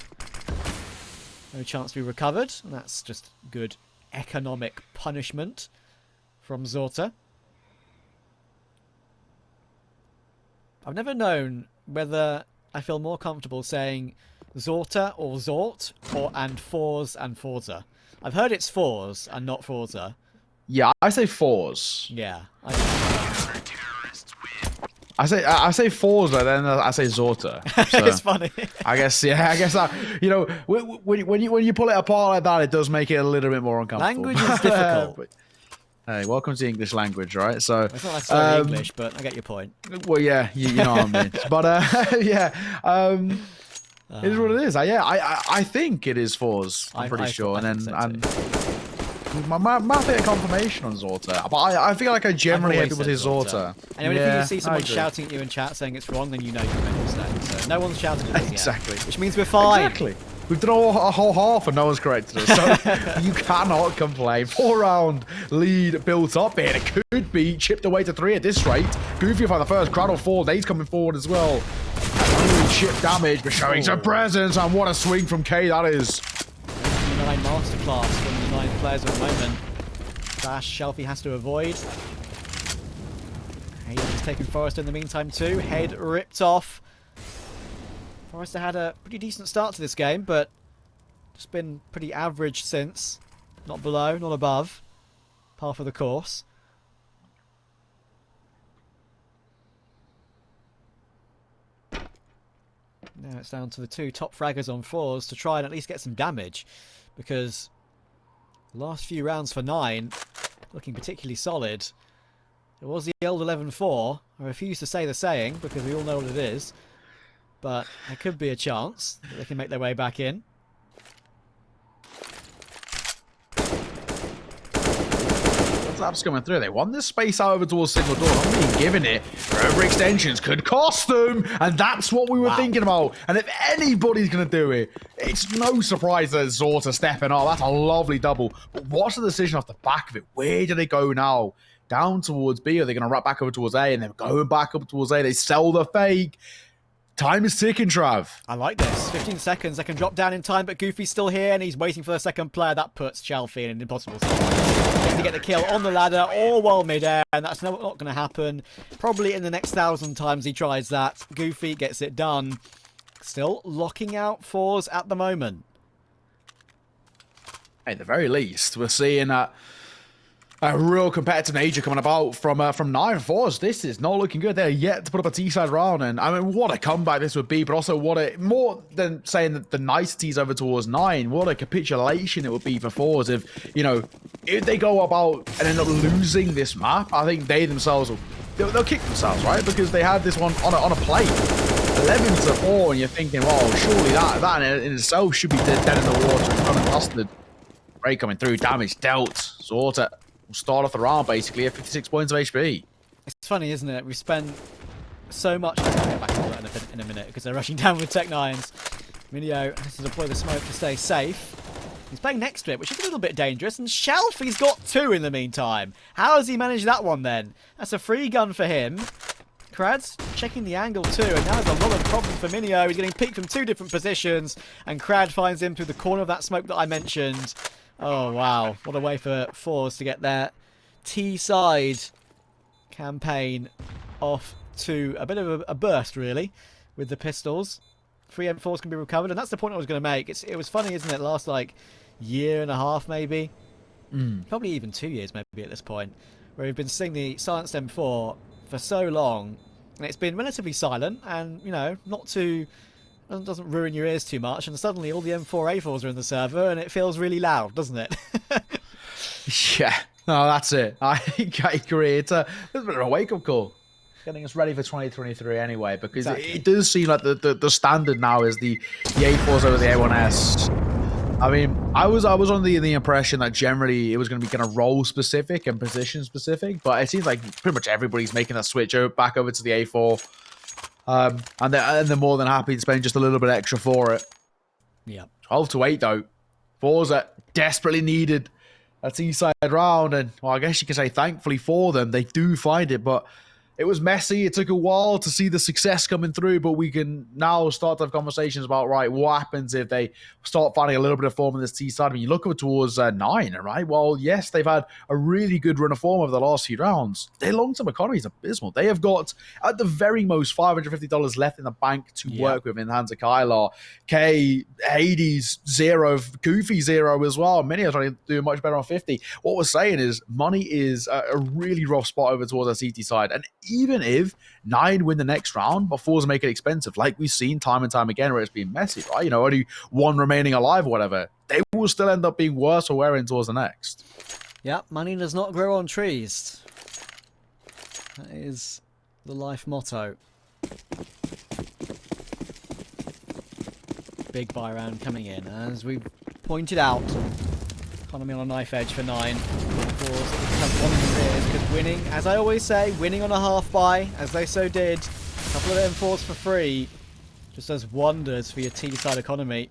No chance to be recovered, and that's just good economic punishment from Zorta. I've never known whether I feel more comfortable saying Zorta or Zort and forZe and forZe. I've heard it's forZe and not forZe. Yeah, I say forZe. Yeah. I say forZe, then I say Zorta. So it's funny. I guess you know, when you pull it apart like that, it does make it a little bit more uncomfortable. Language is difficult. But, hey, welcome to English language, right? So it's not necessarily English, but I get your point. Well, yeah, you know what I mean. But yeah, it is what it is. I think it is forZe. I'm pretty sure. And then my bit of confirmation on Zorta, but I feel like I generally hear people say Zorta. And if you see someone shouting at you in chat saying it's wrong, then you know you're making a mistake. So no one's shouting at us exactly, yet, which means we're fine. Exactly. We've done a whole half and no one's corrected us, so you cannot complain. 4-round lead built up here. It could be chipped away to 3 at this rate. Goofy for the first, Cradle 4, Nate's coming forward as well. Only chip damage, but showing some presence, and what a swing from K that is. 9 masterclass from the 9 players at the moment. Dash Shelfie has to avoid. Hayden's taking forZe in the meantime too. Head ripped off. forZe had a pretty decent start to this game, but just been pretty average since. Not below, not above. Par for the course. Now it's down to the two top fraggers on fours to try and at least get some damage, because the last few rounds for 9 looking particularly solid. It was the old 11-4. I refuse to say the saying because we all know what it is, but there could be a chance that they can make their way back in. Laps coming through. They won this space out over towards single door. Not being given it. Overextensions could cost them, and that's what we were thinking about. And if anybody's going to do it, it's no surprise that Zorta stepping up. That's a lovely double. But what's the decision off the back of it? Where do they go now? Down towards B? Are they going to wrap back over towards A and then going back up towards A? They sell the fake. Time is ticking, Trav. I like this. 15 seconds. They can drop down in time, but Goofy's still here, and he's waiting for the second player. That puts Chalfie in an impossible spot. To get the kill on the ladder or while mid-air, and that's not going to happen. Probably in the next 1,000 times he tries that. Goofy gets it done. Still locking out fours at the moment. At the very least, we're seeing a real competitive nature coming about from 9-4s. This is not looking good. They're yet to put up a T-side round, and I mean, what a comeback this would be, but also what a, more than saying that the niceties over towards 9, what a capitulation it would be for fours if, you know, if they go about and end up losing this map. I think they themselves they'll kick themselves, right? Because they had this one on a plate. 11-4, and you're thinking, well, surely that in itself should be dead in the water and unadjusted. Ray coming through, damage dealt. Zorta will start off the round basically at 56 points of HP. It's funny, isn't it? We've spent so much. I'll get back to that in a minute because they're rushing down with Tech 9s. Minio has to deploy the smoke to stay safe. He's playing next to it, which is a little bit dangerous. And Shelfie's got 2 in the meantime. How has he managed that one then? That's a free gun for him. Krad's checking the angle too, and now there's a lot of problems for Minio. He's getting peeked from 2 different positions, and Krad finds him through the corner of that smoke that I mentioned. Oh, wow. What a way for fours to get their T-side campaign off to a bit of a burst, really, with the pistols. 3 M4s can be recovered, and that's the point I was going to make. It was funny, isn't it? Last, like, year and a half, maybe. Probably even 2 years, maybe, at this point, where we've been seeing the silenced M4 for so long, and it's been relatively silent, and, you know, not too... doesn't ruin your ears too much, and suddenly all the M4A4s are in the server, and it feels really loud, doesn't it? Yeah, no, that's it. I think I agree. It's a bit of a wake-up call. Getting us ready for 2023 anyway, because it does seem like the standard now is the A4s over the A1S. I mean, I was under the impression that generally it was going to be kind of role specific and position specific, but it seems like pretty much everybody's making that switch back over to the A4. And they're more than happy to spend just a little bit extra for it. Yeah. 12-8 though. forZe desperately needed a T-side round, and well, I guess you could say thankfully for them, they do find it, but it was messy. It took a while to see the success coming through, but we can now start to have conversations about, right, what happens if they start finding a little bit of form in this T-side? I mean, you look over towards 9, right? Well, yes, they've had a really good run of form over the last few rounds. Their long-term economy is abysmal. They have got, at the very most, $550 left in the bank to work with in the hands of Kylar. K, Hades, 0, Goofy, 0 as well. Many are trying to do much better on 50. What we're saying is money is a really rough spot over towards our CT side, and even if 9 win the next round, but fours make it expensive, like we've seen time and time again where it's been messy, right? You know, only 1 remaining alive or whatever, they will still end up being worse or wearing towards the next. Yeah, money does not grow on trees. That is the life motto. Big buy round coming in, as we pointed out. Economy on a knife edge for 9. Of course, have 1 in the rears, because winning, as I always say, winning on a half buy, as they so did, a couple of M4s for free, just does wonders for your T-side economy.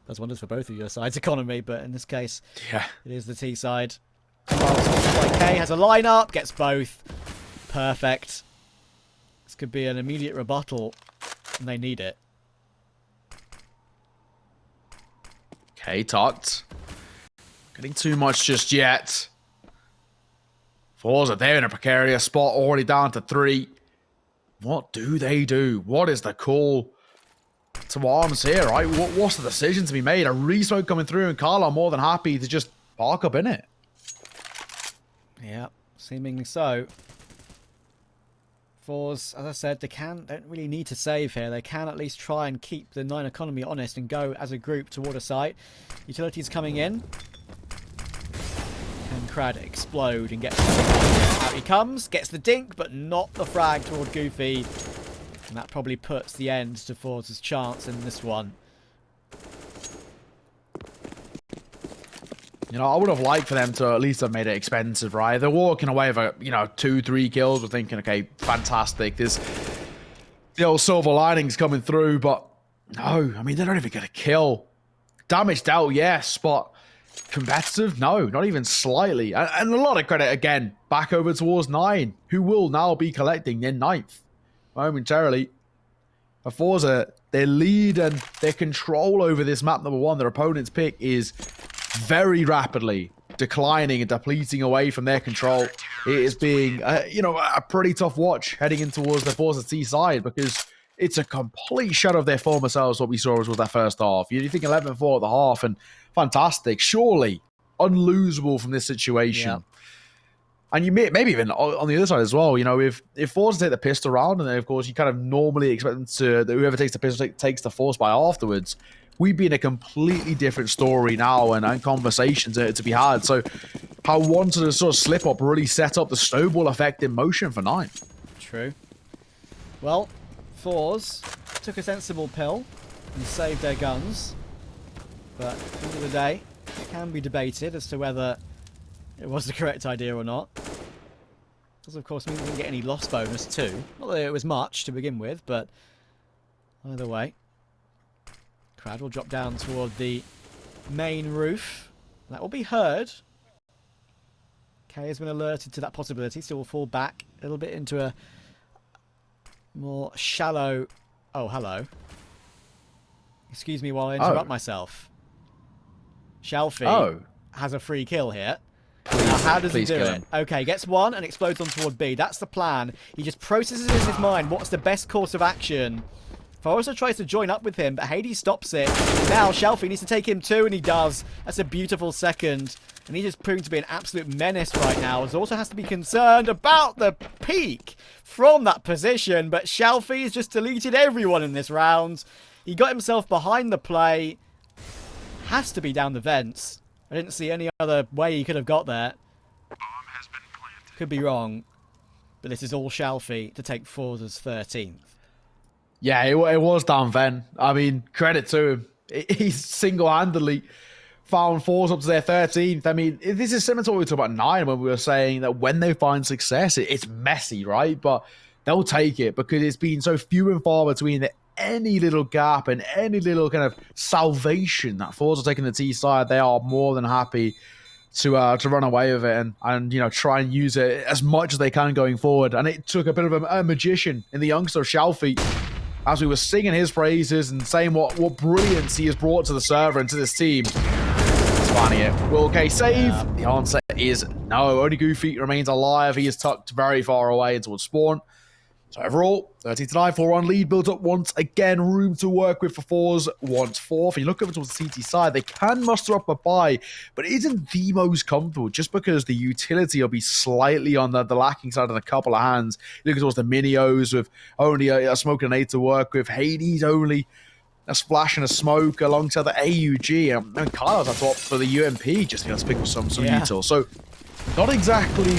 Does wonders for both of your sides' economy, but in this case, it is the T-side. K has a lineup, gets both. Perfect. This could be an immediate rebuttal, and they need it. Okay, tucked. Getting too much just yet. forZe, they're in a precarious spot, already down to 3. What do they do? What is the call to arms here, right? What's the decision to be made? A re-smoke coming through, and Carl are more than happy to just park up in it. Yeah, seemingly so. forZe, as I said, don't really need to save here. They can at least try and keep the 9 economy honest and go as a group toward a site. Utilities coming in. Can Crad explode and get... Out he comes, gets the dink, but not the frag toward Goofy. And that probably puts the end to forZe's chance in this one. You know, I would have liked for them to at least have made it expensive, right? They're walking away with, 2-3 kills. We're thinking, okay, fantastic. The old silver linings coming through, but no, I mean, they're not even going to kill. Damage dealt, yes, but competitive? No, not even slightly. And a lot of credit, again, back over towards 9, who will now be collecting their 9th momentarily. forZe, their lead and their control over this map, number 1, their opponent's pick, is very rapidly declining and depleting away from their control. It is being, a pretty tough watch heading in towards the forZe T side, because it's a complete shut of their former selves, what we saw was that first half. You think 11-4 at the half, and fantastic. Surely unlosable from this situation. Yeah. And you maybe even on the other side as well, if forZe take the pistol round, and then of course you kind of normally expect them to, whoever takes the pistol takes the force by afterwards, we'd be in a completely different story now and conversations to be had. So how one to sort of slip up really set up the snowball effect in motion for 9. True. Well, forZe took a sensible pill and saved their guns. But at the end of the day, it can be debated as to whether it was the correct idea or not. Because of course means we didn't get any loss bonus too. Not that it was much to begin with, but either way. Crad will drop down toward the main roof. That will be heard. K has been alerted to that possibility, so we'll fall back a little bit into a more shallow... Oh, hello. Excuse me while I interrupt myself. Shalfie has a free kill here. Now, how does he do it? Okay, gets one and explodes on toward B. That's the plan. He just processes in his mind what's the best course of action. forZe tries to join up with him, but Hades stops it. Now Shalfie needs to take him too, and he does. That's a beautiful second. And he's just proving to be an absolute menace right now. As also has to be concerned about the peak from that position. But Shalfie's just deleted everyone in this round. He got himself behind the play. Has to be down the vents. I didn't see any other way he could have got there. Could be wrong. But this is all Shalfie to take forZe's 13th. Yeah, it was down Ven. I mean, credit to him. He's single-handedly found forZe up to their 13th. I mean, this is similar to what we talked about 9 when we were saying that when they find success, it's messy, right? But they'll take it because it's been so few and far between that any little gap and any little kind of salvation that forZe are taking the T side, they are more than happy to run away with it and try and use it as much as they can going forward. And it took a bit of a magician in the youngster Shalfie, as we were singing his praises and saying what brilliance he has brought to the server and to this team. It's finding it. Will K save? Yeah. The answer is no. Only Goofy remains alive. He is tucked very far away towards spawn. So overall, 13-9, 4-1 lead built up once again. Room to work with for forZe once 4th. If you look over towards the CT side, they can muster up a bye, but it isn't the most comfortable just because the utility will be slightly on the lacking side in a couple of hands. You look towards the Minios with only a smoke and 8 to work with. Hades only a splash and a smoke alongside the AUG. And Kyle's at top for the UMP just to pick up some util. So not exactly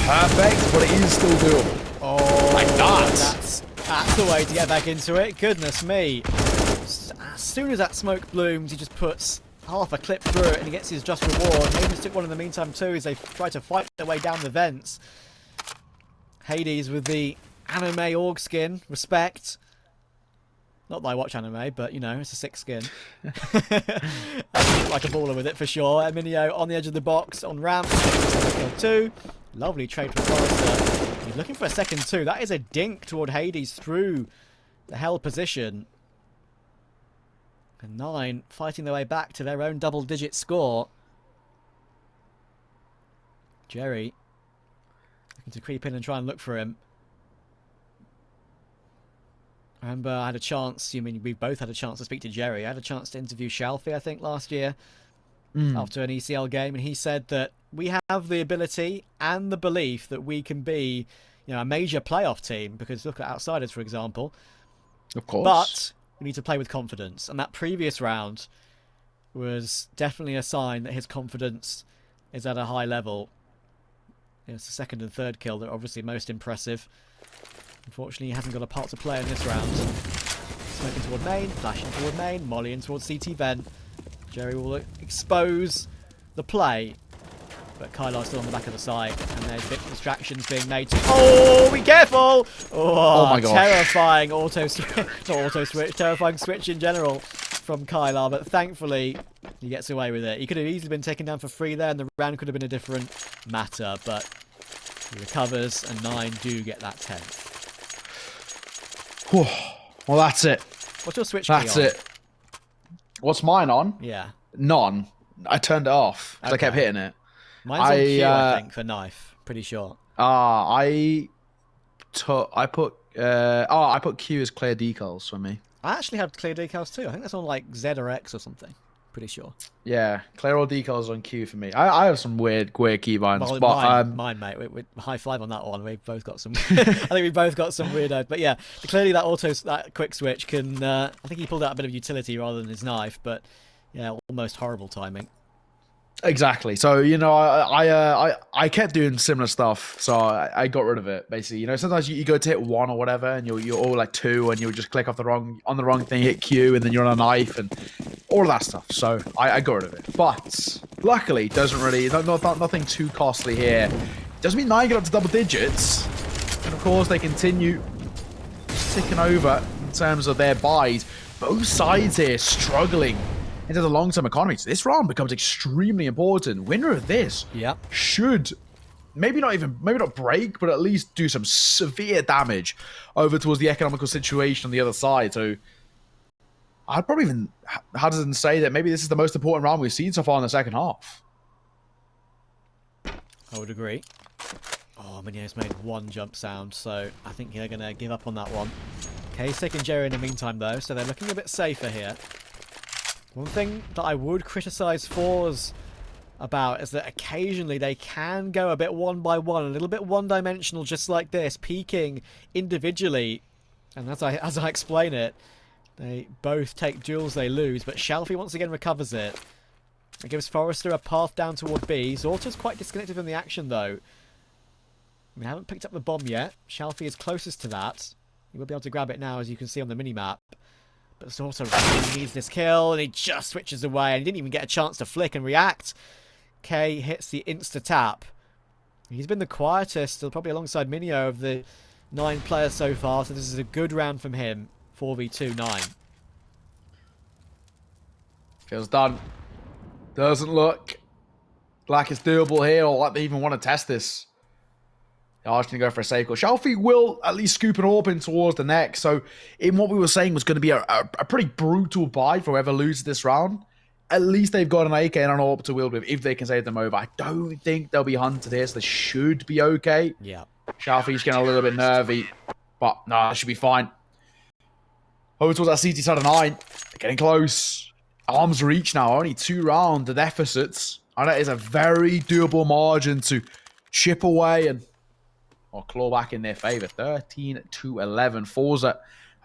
perfect, but it is still doable. Oh, like that. That's the way to get back into it. Goodness me. As soon as that smoke blooms, he just puts half a clip through it and he gets his just reward. Maybe took one in the meantime too as they try to fight their way down the vents. Hades with the anime org skin. Respect. Not that I watch anime, but it's a sick skin. Like a baller with it for sure. Minio on the edge of the box on ramp. Kill 2. Lovely trade from forZe. He's looking for a second 2. That is a dink toward Hades through the hell position. And 9 fighting their way back to their own double-digit score. Jerry looking to creep in and try and look for him. I remember I had a chance, we both had a chance to speak to Jerry. I had a chance to interview Shalfie, I think, last year after an ECL game, and he said that we have the ability and the belief that we can be, a major playoff team, because look at Outsiders, for example. Of course. But we need to play with confidence. And that previous round was definitely a sign that his confidence is at a high level. It's the second and third kill that are obviously most impressive. Unfortunately, he hasn't got a part to play in this round. Smoking toward main, flashing toward main, mollying towards CT vent. Jerry will expose the play. But Kylar's still on the back of the side, and there's bit distractions being made. Oh, be careful! Oh my gosh. Terrifying auto switch, not auto switch, terrifying switch in general from Kylar. But thankfully, he gets away with it. He could have easily been taken down for free there, and the round could have been a different matter. But he recovers, and 9 do get that 10th. Well, that's it. What's your switch key on? That's it. What's mine on? Yeah. None. I turned it off because I kept hitting it. Mine's on Q, I think, for knife. Pretty sure. I put Q as clear decals for me. I actually have clear decals too. I think that's on like Z or X or something. Pretty sure. Yeah, clear all decals on Q for me. I have some weird keybinds. Well, but mine, mate. We high five on that one. We've both got some. I think we both got some weirdo. But yeah, clearly that quick switch can. I think he pulled out a bit of utility rather than his knife. But yeah, almost horrible timing. Exactly. So I kept doing similar stuff. So I got rid of it basically. Sometimes you go to hit 1 or whatever, and you're all like 2, and you'll just click off the wrong thing, hit Q, and then you're on a knife and all of that stuff. So I got rid of it. But luckily, doesn't really nothing too costly here. Doesn't mean 9 get up to double digits, and of course they continue ticking over in terms of their buys. Both sides here struggling into the long-term economy. So this round becomes extremely important. Winner of this should maybe not break, but at least do some severe damage over towards the economical situation on the other side. So I'd probably even hazard and say that maybe this is the most important round we've seen so far in the second half. I would agree. Oh, Minier's made 1 jump sound, so I think they're going to give up on that one. Kasich and Jerry in the meantime, though, so they're looking a bit safer here. One thing that I would criticise forZe about is that occasionally they can go a bit one by one, a little bit one-dimensional, just like this, peeking individually. And as I explain it, they both take duels they lose, but Shalfie once again recovers it. It gives forZe a path down toward B. Zorta's quite disconnected from the action, though. We haven't picked up the bomb yet. Shalfie is closest to that. He will be able to grab it now, as you can see on the minimap. But Zorta really needs this kill, and he just switches away, and he didn't even get a chance to flick and react. K hits the insta-tap. He's been the quietest, probably alongside Minio, of the 9 players so far, so this is a good round from him. 4v2, 9. Feels done. Doesn't look like it's doable here, or like they even want to test this. They're just going to go for a safe call. Shalfie will at least scoop an AWP in towards the neck. So in what we were saying was going to be a pretty brutal buy for whoever loses this round. At least they've got an AK and an AWP to wield with if they can save them over. I don't think they'll be hunted here, so they should be okay. Yeah. Shalfie's getting a little bit nervy, but no, that should be fine. Over towards that CT side of 9. They're getting close. Arms reach now. Only 2 round deficits. And that is a very doable margin to chip away and or claw back in their favor. 13-11. forZe have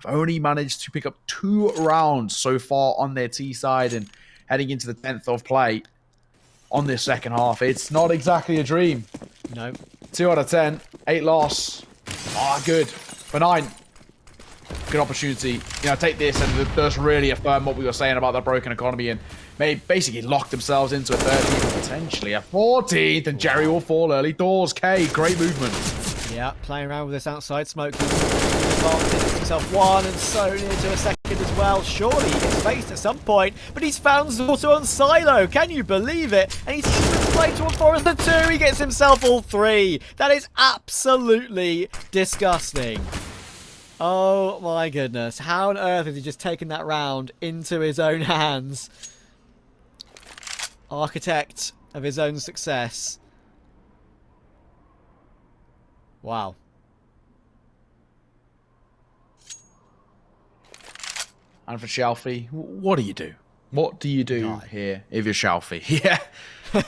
only managed to pick up 2 rounds so far on their T side and heading into the 10th of play on this second half. It's not exactly a dream. No. 2 out of 10. 8 loss. Ah, good. For 9. Good opportunity. Take this and just really affirm what we were saying about the broken economy and basically lock themselves into a 13th, potentially a 14th, and Jerry will fall early doors. K, great movement. Yeah, playing around with this outside smoke. He's himself 1 and so near to a second as well. Surely he gets faced at some point, but he's found Zorta on Silo. Can you believe it? And he's even played towards forZe 2. He gets himself all 3. That is absolutely disgusting. Oh my goodness. How on earth has he just taken that round into his own hands? Architect of his own success. Wow. And for Shalfie, what do you do? What do you do here if you're Shalfie? Yeah.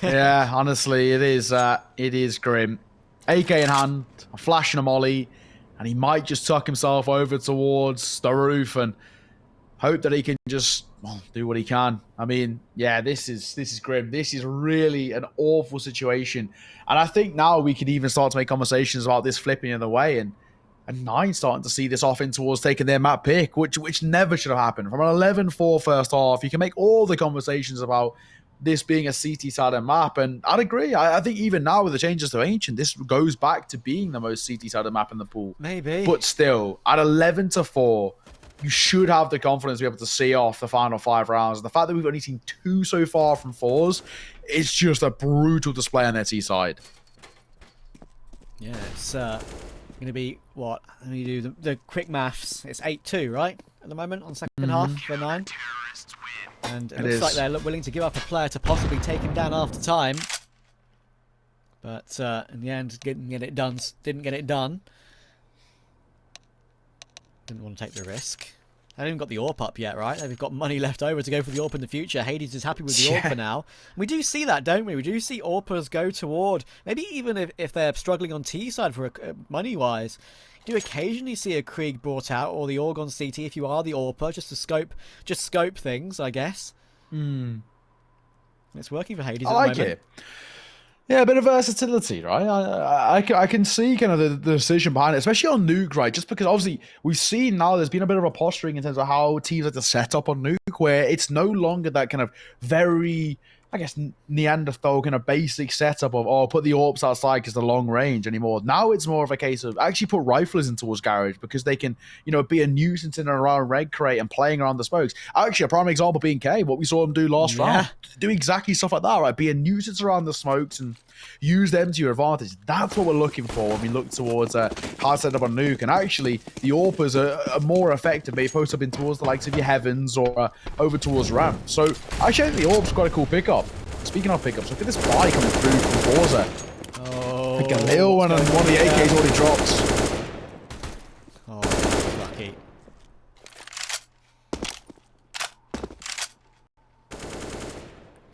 Yeah, honestly, it is grim. AK in hand, flashing a molly, and he might just tuck himself over towards the roof and hope that he can just do what he can. I mean, yeah, this is grim. This is really an awful situation. And I think now we could even start to make conversations about this flipping in the way and Nine starting to see this off in towards taking their map pick, which never should have happened. From an 11-4 first half, you can make all the conversations about this being a CT-sided map, and I'd agree. I think even now with the changes to Ancient, this goes back to being the most CT-sided map in the pool. Maybe. But still, at 11-4, you should have the confidence to be able to see off the final 5 rounds. The fact that we've only seen 2 so far from forZe, it's just a brutal display on their T side. Yeah, it's going to be, what? Let me do the quick maths. It's 8-2, right? At the moment on second half for 9. And it looks like they're willing to give up a player to possibly take him down after time. But in the end, didn't get it done. Didn't want to take the risk. They haven't even got the AWP up yet, right? They've got money left over to go for the AWP in the future. Hades is happy with the AWP for now. We do see that, don't we? We do see AWPers go toward, maybe even if they're struggling on T side for money-wise, you do occasionally see a Krieg brought out, or the AUG on CT if you are the AWPer, just to scope things, I guess. It's working for Hades at the moment. I like it. Yeah, a bit of versatility, right? I can see kind of the decision behind it, especially on Nuke, right? Just because obviously we've seen now there's been a bit of a posturing in terms of how teams like to set up on Nuke, where it's no longer that kind of very, I guess, Neanderthal kind of basic setup of, oh, put the AWPs outside because the long range anymore. Now it's more of a case of actually put riflers in towards Garage because they can, you know, be a nuisance in and around Red Crate and playing around the smokes. Actually, a prime example being K, what we saw him do last round. Do exactly stuff like that, right? Be a nuisance around the smokes and use them to your advantage. That's what we're looking for when we look towards hard setup on Nuke. And actually, the AWPers are more effective. They post up in towards the likes of your Heavens or over towards Ram. So actually, I think the AWP's got a cool pickup. Speaking of pickups, look at this buy coming through from forZe. Oh, I think a little one and one of the AKs already drops. Oh, lucky.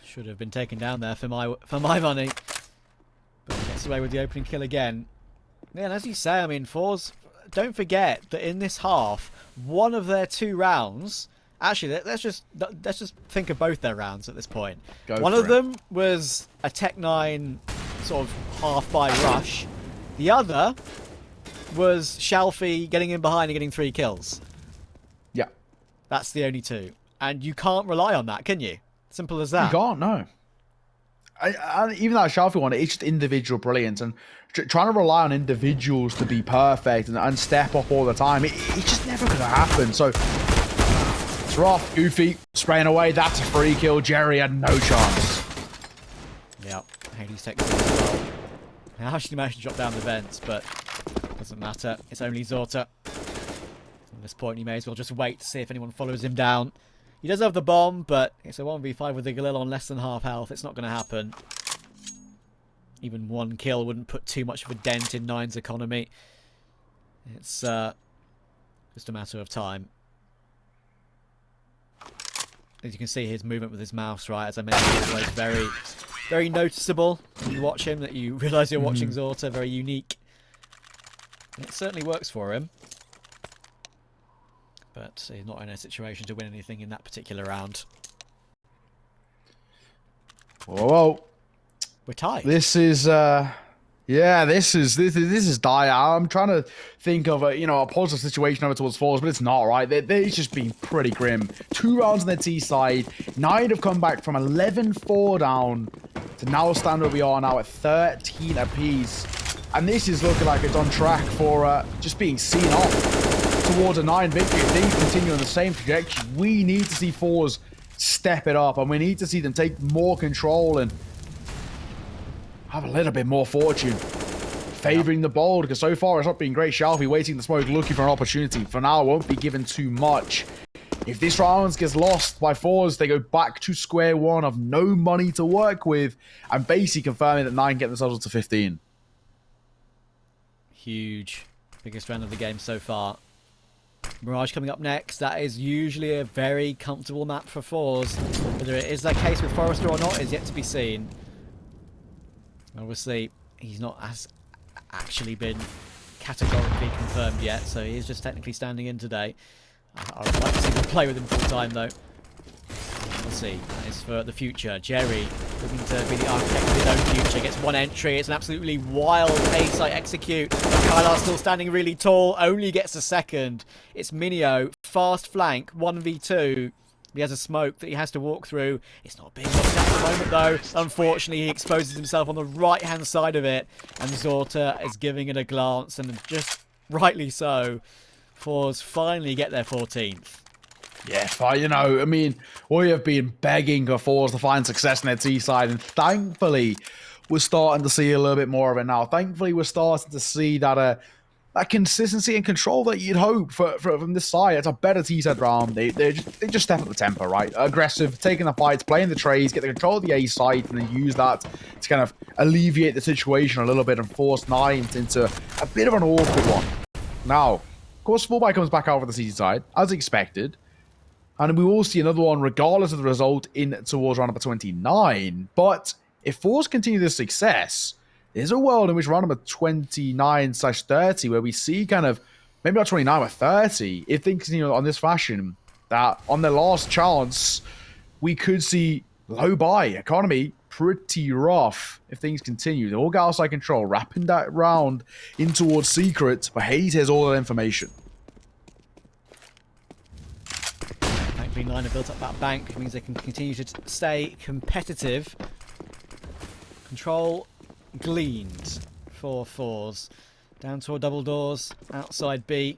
Should have been taken down there for my money. But he gets away with the opening kill again. Yeah, and as you say, I mean, forZe, don't forget that in this half, one of their 2 rounds. Actually, let's just think of both their rounds at this point. One of them was a Tech-9 sort of half-buy rush. The other was Shalfie getting in behind and getting 3 kills. Yeah. That's the only 2. And you can't rely on that, can you? Simple as that. You can't, no. Even that Shalfie one, it's just individual brilliance. And trying to rely on individuals to be perfect and step up all the time, it's just never going to happen. So it's rough. Goofy spraying away. That's a free kill. Jerry had no chance. Yeah, Hades takes it as well. I actually managed to drop down the vents, but doesn't matter. It's only Zorta. At this point, you may as well just wait to see if anyone follows him down. He does have the bomb, but it's a 1v5 with the Galil on less than half health. It's not going to happen. Even 1 kill wouldn't put too much of a dent in Nine's economy. It's just a matter of time. As you can see, his movement with his mouse, right, as I mentioned, is always very, very noticeable when you watch him, that you realise you're watching Zorta. Very unique. And it certainly works for him. But he's not in a situation to win anything in that particular round. Whoa. We're tied. This is this is dire. I'm trying to think of a positive situation over towards forZe, but it's not, right. They've just been pretty grim. 2 rounds on their T side. Nine have come back from 11-4 down to now stand where we are now at 13 apiece. And this is looking like it's on track for just being seen off towards a 9 victory. If things continue on the same trajectory, we need to see forZe step it up, and we need to see them take more control and have a little bit more fortune favouring the bold, because so far it's not been great. Shalfie waiting the smoke, looking for an opportunity. For now, won't be given too much. If this round gets lost by forZe, they go back to square one of no money to work with, and basically confirming that 9 get themselves up to 15. Huge. Biggest round of the game so far. Mirage coming up next. That is usually a very comfortable map for forZe. Whether it is that case with forZe or not is yet to be seen. Obviously, he's not actually been categorically confirmed yet, so he is just technically standing in today. I would like to see them play with him full time though. We'll see. That is for the future. Jerry looking to be the architect of his own future. Gets one entry. It's an absolutely wild A-site execute. Kylar still standing really tall. Only gets a second. It's Minio. Fast flank. 1v2. He has a smoke that he has to walk through. It's not being looked at the moment though. Unfortunately, he exposes himself on the right-hand side of it. And Zorta is giving it a glance. And just rightly so. forZe finally get their 14th. Yeah, but you know, I mean, we have been begging for forZe to find success in their T side, and thankfully, we're starting to see a little bit more of it now. Thankfully, we're starting to see that that consistency and control that you'd hope from this side. It's a better T side round. They just step up the tempo, right? Aggressive, taking the fights, playing the trades, get the control of the A side, and then use that to kind of alleviate the situation a little bit and force Nines into a bit of an awkward one. Now, of course, Fullback comes back out for the CT side, as expected. And we will see another one regardless of the result in towards round number 29. But if forZe continue this success, there's a world in which round number 29/30, where we see kind of maybe not 29 or 30, if things continue on this fashion, that on their last chance, we could see low buy economy pretty rough if things continue. They all get outside control, wrapping that round in towards secret, but Hades has all that information. Nine have built up that bank, which means they can continue to stay competitive. Control gleaned for forZe. Down toward double doors, outside B.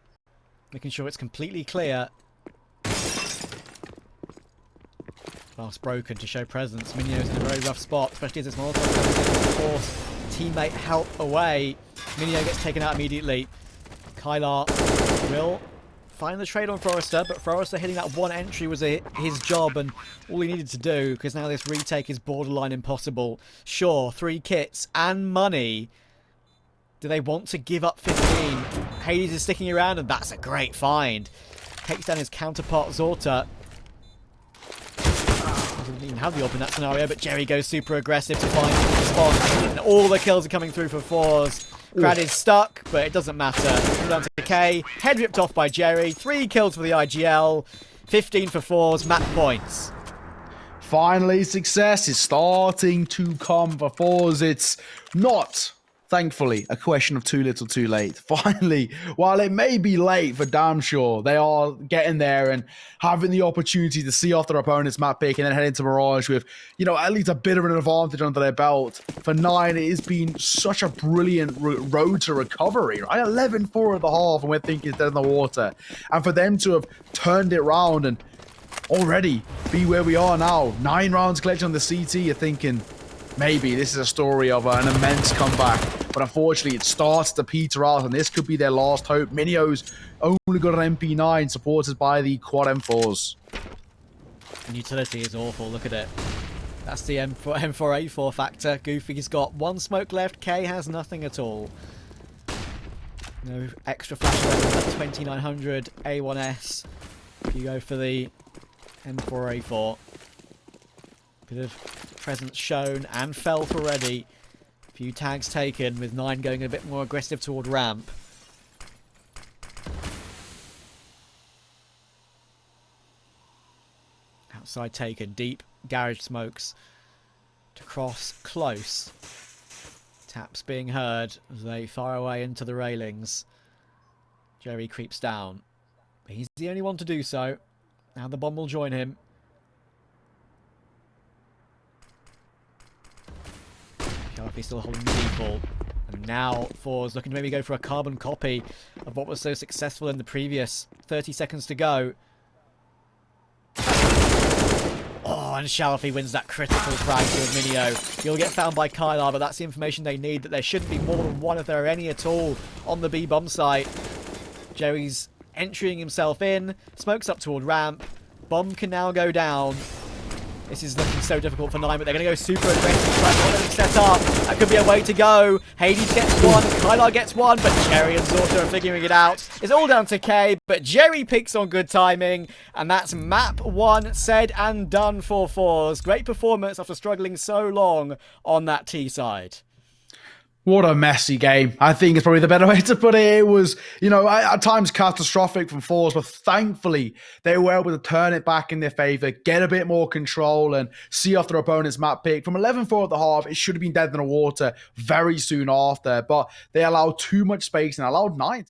Making sure it's completely clear. Glass broken to show presence. Minio's in a very rough spot, especially as it's Molotov force teammate help away. Minio gets taken out immediately. Kylar will find the trade on forZe, but forZe hitting that one entry was his job and all he needed to do, because now this retake is borderline impossible. Sure, 3 kits and money. Do they want to give up 15? Hades is sticking around, and that's a great find. Takes down his counterpart Zorta. Doesn't even have the AWP in that scenario, but Jerry goes super aggressive to find the spot, and all the kills are coming through for forZe. Grad is stuck, but it doesn't matter. Down to K. Head ripped off by Jerry. 3 kills for the IGL. 15 for forZe. Map points. Finally, success is starting to come for forZe. It's not, thankfully, a question of too little too late. Finally, while it may be late for damn sure, they are getting there and having the opportunity to see off their opponent's map pick and then head into Mirage with, you know, at least a bit of an advantage under their belt. For 9, it has been such a brilliant road to recovery, right? 11-4 at the half, and we're thinking it's dead in the water. And for them to have turned it round and already be where we are now, 9 rounds collected on the CT, you're thinking, maybe this is a story of an immense comeback, but unfortunately it starts to peter out, and this could be their last hope. Minio's only got an MP9 supported by the quad M4s. And utility is awful, look at it. That's the M4A4 factor. Goofy's got 1 smoke left, K has nothing at all. No extra flash levels at 2900 A1S. You go for the M4A4. Bit of presence shown and felt already. A few tags taken, with 9 going a bit more aggressive toward ramp. Outside taken, deep garage smokes to cross close. Taps being heard as they fire away into the railings. Jerry creeps down. But he's the only one to do so. Now the bomb will join him. Sharpie still holding the default. And now forZe looking to maybe go for a carbon copy of what was so successful in the previous 30 seconds to go. Oh, and Shalfie wins that critical frag to Minio. He'll get found by Kylar, but that's the information they need, that there shouldn't be more than 1 if there are any at all on the B bomb site. Jerry's entering himself in, smokes up toward ramp. Bomb can now go down. This is looking so difficult for 9, but they're going to go super aggressive. Set up. That could be a way to go. Hades gets 1. Kylar gets 1, but Jerry and Zorta are figuring it out. It's all down to K, but Jerry picks on good timing. And that's map 1 said and done for forZe. Great performance after struggling so long on that T side. What a messy game. I think it's probably the better way to put it. It was, you know, at times catastrophic from forZe, but thankfully they were able to turn it back in their favor, get a bit more control, and see off their opponent's map pick. From 11-4 at the half, it should have been dead in the water very soon after, but they allowed too much space and allowed 9.